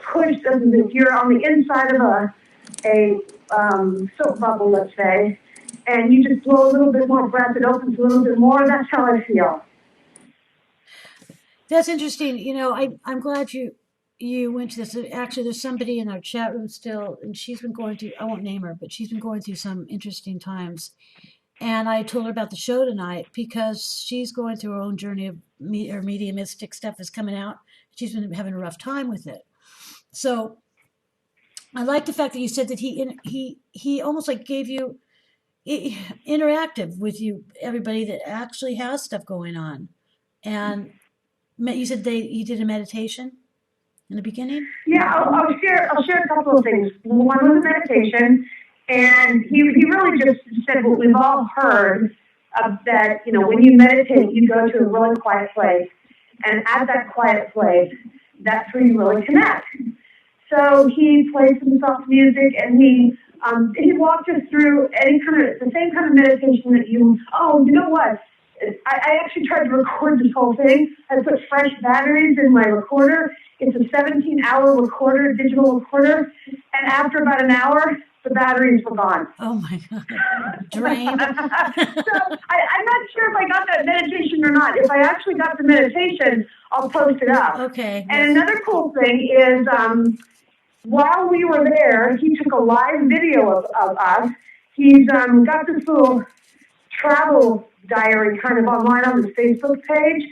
D: pushed, if you're on the inside of a soap bubble, let's say, and you just blow a little bit more breath, it opens a little bit more. That's how I feel.
A: That's interesting. I'm glad you went to this. Actually, there's somebody in our chat room still, and she's been going through, I won't name her, but she's been going through some interesting times. And I told her about the show tonight because she's going through her own journey of her mediumistic stuff is coming out. She's been having a rough time with it. So I like the fact that you said that he almost like gave you interactive with you, everybody that actually has stuff going on. And you said he did a meditation? in the beginning?
D: Yeah, I'll share a couple of things. One was a meditation, and he really just said what we've all heard that, you know, when you meditate, you go to a really quiet place, and at that quiet place, that's where you really connect. So he played some soft music, and he walked us through the same kind of meditation that you. Oh, you know what? I actually tried to record this whole thing. I put fresh batteries in my recorder. It's a 17-hour recorder, digital recorder, and after about an hour, the batteries were gone.
A: Oh my God, drained.
D: So I'm not sure if I got that meditation or not. If I actually got the meditation, I'll post it up.
A: Okay.
D: And
A: Yes.
D: another cool thing is, while we were there, he took a live video of us. He's got this little travel diary kind of online on his Facebook page.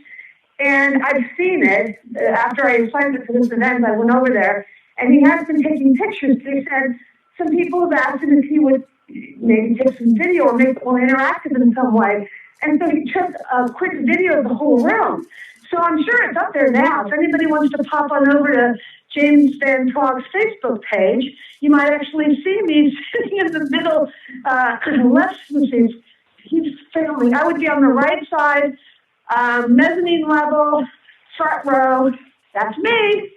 D: And I've seen it. After I signed up for this event, I went over there, and he has been taking pictures. They said some people have asked him if he would maybe take some video or make it more interactive in some way. And so he took a quick video of the whole room. So I'm sure it's up there now. If anybody wants to pop on over to James Van Praagh's Facebook page, you might actually see me sitting in the middle, left, he's filming. I would be on the right side, mezzanine level, front row. That's me.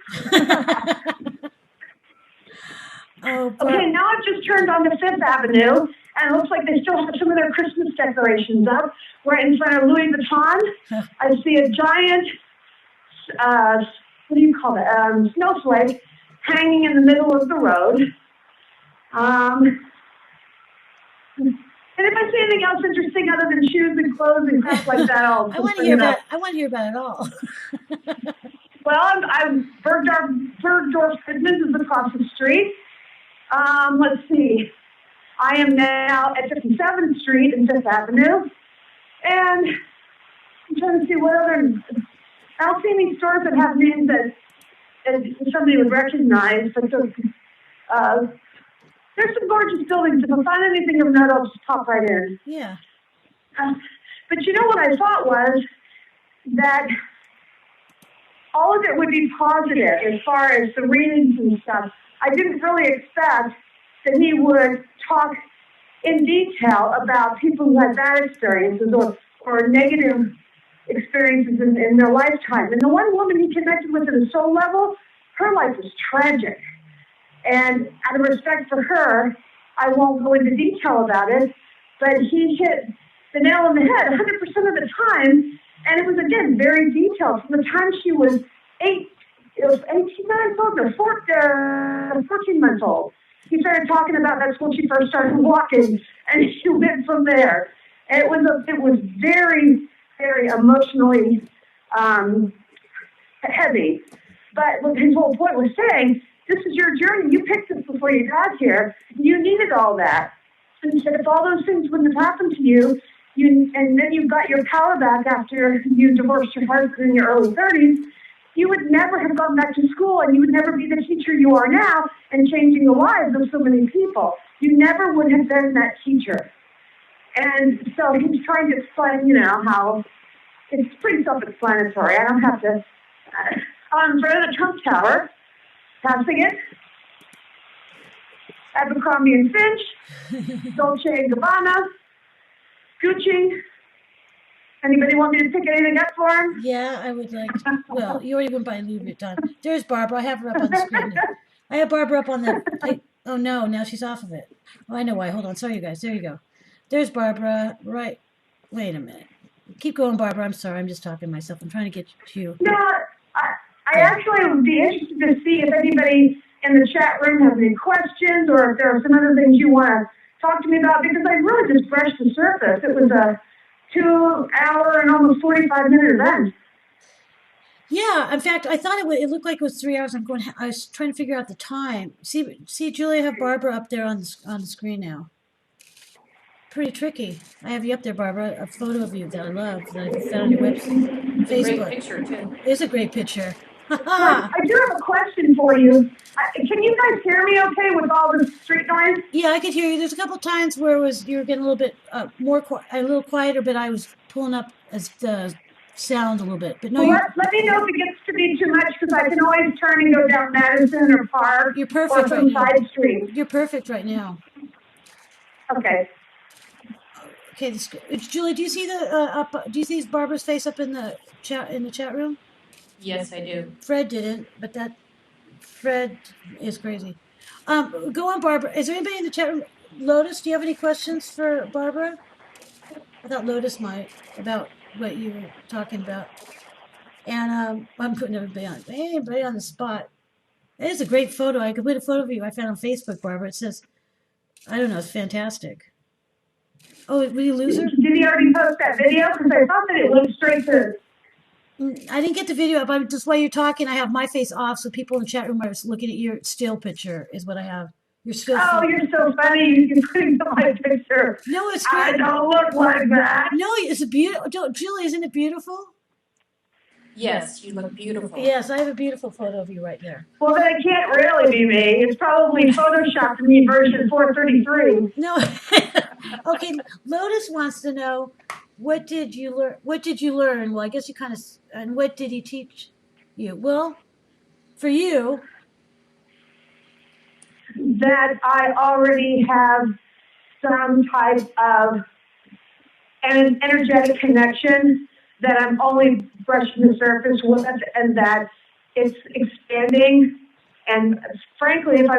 D: Okay, now I've just turned on to Fifth Avenue, and it looks like they still have some of their Christmas decorations up right in front of Louis Vuitton. I see a giant, what do you call it, snowflake hanging in the middle of the road. And if I see anything else interesting other than shoes and clothes and crap like that,
A: I want to hear about. I want to hear about it all.
D: Well, Bergdorf Goodman's is across the street. Let's see. I am now at 57th Street and Fifth Avenue, and I'm trying to see what other. I don't see any stores that have names that somebody would recognize, but there's some gorgeous buildings. If I find anything of note, I'll just pop right in.
A: Yeah.
D: But you know what I thought was that all of it would be positive as far as the readings and stuff. I didn't really expect that he would talk in detail about people who had bad experiences or negative experiences in their lifetime. And the one woman he connected with at a soul level, her life was tragic. And out of respect for her, I won't go into detail about it, but he hit the nail on the head 100% of the time, and it was, again, very detailed. From the time she was 18 months old or 14 months old, he started talking about that's when she first started walking, and she went from there. And it was very, very emotionally heavy. But what his whole point was saying, this is your journey. You picked this before you got here. You needed all that. And he said, if all those things wouldn't have happened to you, and then you got your power back after you divorced your husband in your early 30s, you would never have gone back to school, and you would never be the teacher you are now and changing the lives of so many people. You never would have been that teacher. And so he's trying to explain, how it's pretty self-explanatory. I don't have to. I'm in front of the Trump Tower, passing it. Abercrombie and Finch, Dolce & Gabbana, Gucci. Anybody want me to pick anything up for him?
A: Yeah, I would like to. Well, you already went by Louis Vuitton. There's Barbara. I have her up on the screen. I have Barbara up on the. Oh no, now she's off of it. Oh, I know why. Hold on. Sorry, you guys. There you go. There's Barbara. Right. Wait a minute. Keep going, Barbara. I'm sorry. I'm just talking to myself. I'm trying to get you.
D: No, I actually would be interested to see if anybody in the chat room has any questions or if there are some other things you want to talk to me about, because I really just brushed the surface. It was a 2-hour and almost 45-minute event.
A: Yeah, in fact, I thought it looked like it was 3 hours. I was trying to figure out the time. See, Julie, I have Barbara up there on the screen now. Pretty tricky. I have you up there, Barbara. A photo of you that I love that I found on your website, Facebook.
B: Great picture too.
A: It's a great picture.
D: I do have a question for you. Can you guys hear me okay with all the street noise?
A: Yeah, I could hear you. There's a couple times where you were getting a little bit a little quieter, but I was pulling up as the sound a little bit. But no,
D: Well, let me know if it gets to be too much, because I can always turn and go down Madison or Park
A: you're
D: or
A: perfect right
D: some
A: now.
D: side streets.
A: You're perfect right now.
D: Okay.
A: Okay, Julie, do you see the do you see Barbara's face up in the chat room?
B: Yes, I do.
A: Fred didn't, but that Fred is crazy. Go on, Barbara. Is there anybody in the chat room? Lotus, do you have any questions for Barbara? I thought Lotus might about what you were talking about. And I'm putting anybody on the spot. It is a great photo. I could put a photo of you I found on Facebook, Barbara. It says, I don't know, it's fantastic. Oh, will you lose her?
D: Did he already post that video? Because I thought that it went straight to.
A: I didn't get the video up. I'm just while you're talking, I have my face off, so people in the chat room are looking at your still picture. Is what I have. Your still.
D: Oh, you're so funny. You put my picture.
A: No, it's great.
D: I don't look like that.
A: No, it's a beautiful. Julie, isn't it beautiful?
B: Yes, you look beautiful.
A: Yes, I have a beautiful photo of you right there.
D: Well, then it can't really be me. It's probably photoshopped in me version 433.
A: No. Okay, Lotus wants to know, what did you learn? What did you learn? Well, I guess you kind of. And what did he teach you? Well, for you,
D: that I already have some type of an energetic connection that I'm only brushing the surface with, and that it's expanding. And frankly, if I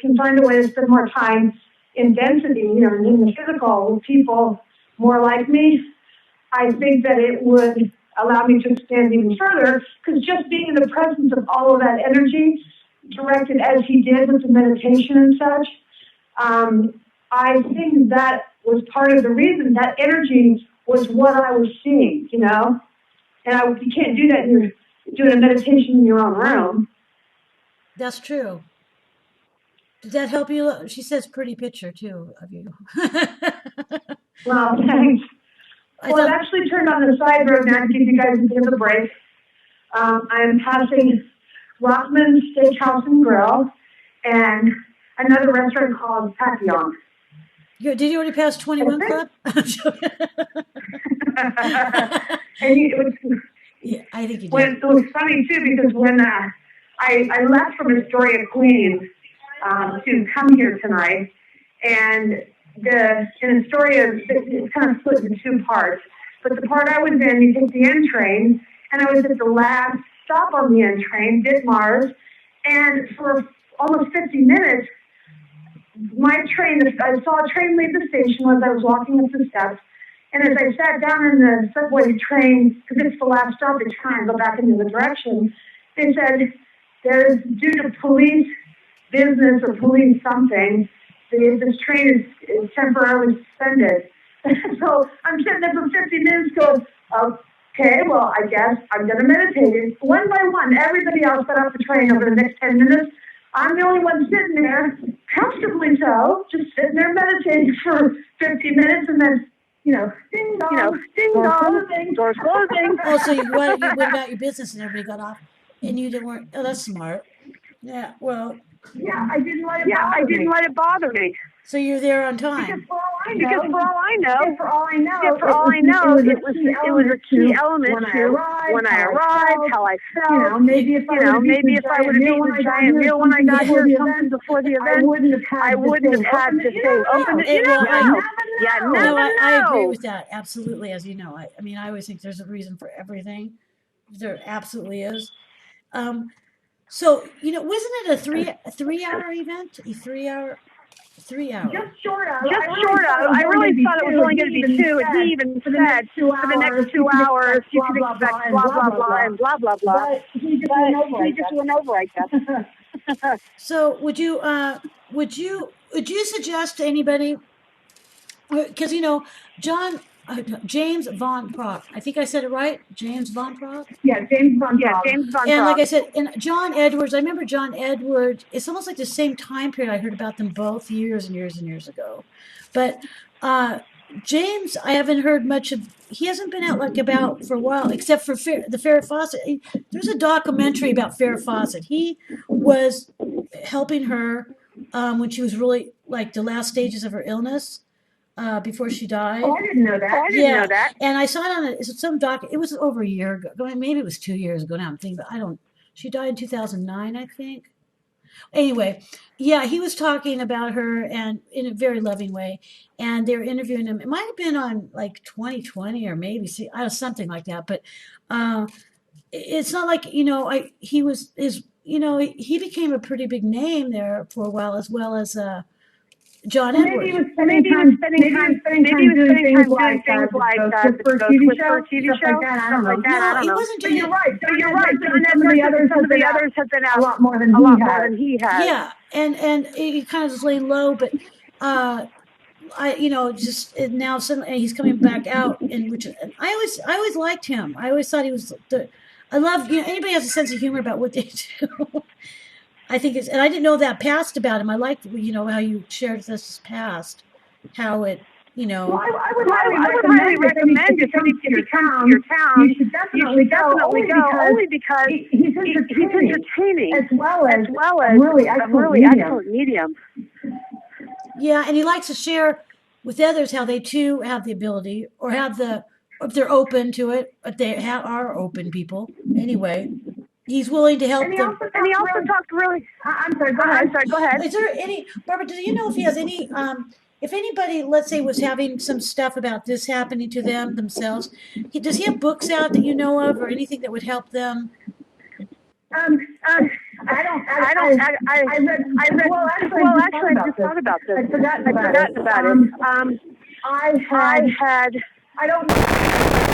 D: can find a way to spend more time in density, in the physical with people more like me, I think that it would allow me to expand even further. Because just being in the presence of all of that energy, directed as he did with the meditation and such, I think that was part of the reason that energy was what I was seeing, And you can't do that when you're doing a meditation in your own room.
A: That's true. Did that help you? She says pretty picture, too, of you.
D: Well, thanks. Well, I've actually turned on the side road now to give you guys a bit of a break. I'm passing Rothman's Steakhouse and Grill and another restaurant called Papillon.
A: Did you already pass 21 Club?
D: And
A: yeah, I think you did.
D: It was funny, too, because when I left from Astoria, Queens, to come here tonight, and in Astoria, it's kind of split into two parts. But the part I was in, you take the N train, and I was at the last stop on the N train, Ditmars, and for almost 50 minutes, I saw a train leave the station as I was walking up the steps, and as I sat down in the subway train, because it's the last stop, it's trying to go back into the direction, they said, due to police business or police something, this train is temporarily suspended. So I'm sitting there for 50 minutes going, okay, well, I guess I'm going to meditate. One by one, everybody else got off the train over the next 10 minutes. I'm the only one sitting there, comfortably so, just sitting there meditating for 50 minutes, and then, ding dong, doors closing.
A: Oh, so you went about your business and everybody got off, and you didn't work. Oh, that's smart. Yeah, well.
D: Yeah, I didn't let it bother me.
A: So you're there on time.
D: Because for all I know, it was a key element to when I arrived, how I felt. Maybe if I would have eaten a giant meal when I got here, something before the event, I wouldn't have had to say open it. You never know.
A: I agree with that absolutely. As you know, I mean, I always think there's a reason for everything. There absolutely is. So wasn't it a 3 hour event? A 3 hour. 3 hours.
D: Just short of. I really thought it was only going to be 2, and he even said for the next 2 hours you can expect blah blah blah and blah blah blah. But he just went over, I guess.
A: So would you suggest to anybody? Because James Von Praagh. I think I said it right. James Von Praagh.
D: Yeah, James Von Praagh.
A: And like I said, and John Edwards. I remember John Edwards. It's almost like the same time period. I heard about them both years and years and years ago. But James, I haven't heard much of. He hasn't been out about for a while, except for the Farrah Fawcett. There's a documentary about Farrah Fawcett. He was helping her when she was really like the last stages of her illness. before she died.
D: Oh, I didn't know that.
A: Yeah, and I saw it on some doc. It was over a year ago. Maybe it was 2 years ago now. I'm thinking, but I don't. She died in 2009, I think. Anyway, yeah, he was talking about her and in a very loving way, and they were interviewing him. It might have been on like 2020 or maybe something like that. But uh, it's not like he was his. He became a pretty big name there for a while, as well as John
D: So maybe he
A: Edwards.
D: was spending time doing things like the for a TV show, stuff like that. I don't know.
A: No, he wasn't
D: But
A: doing
D: you're
A: it.
D: right. John Edwards and some of the others have been out a lot more than he has.
A: Yeah, and he kind of just laying low, but uh, just now suddenly he's coming back out, and which and I always liked him. I always thought he was the. I love anybody has a sense of humor about what they do. I think it's, and I didn't know that past about him. I liked how you shared this past, how it
D: Well, I would highly recommend if you come to your town, you should definitely go only because he's entertaining as well as a really excellent medium.
A: Yeah, and he likes to share with others how they too have the ability, or if they're open to it, if they are open people. Anyway, he's willing to help them.
D: And he also talked really. I'm sorry. Go ahead.
A: Is there any, Barbara? Do you know if he has any? If anybody, let's say, was having some stuff about this happening to them themselves, does he have books out that you know of, or anything that would help them?
D: I read. Well, actually, I just thought about this. I'd forgotten about it. I don't know.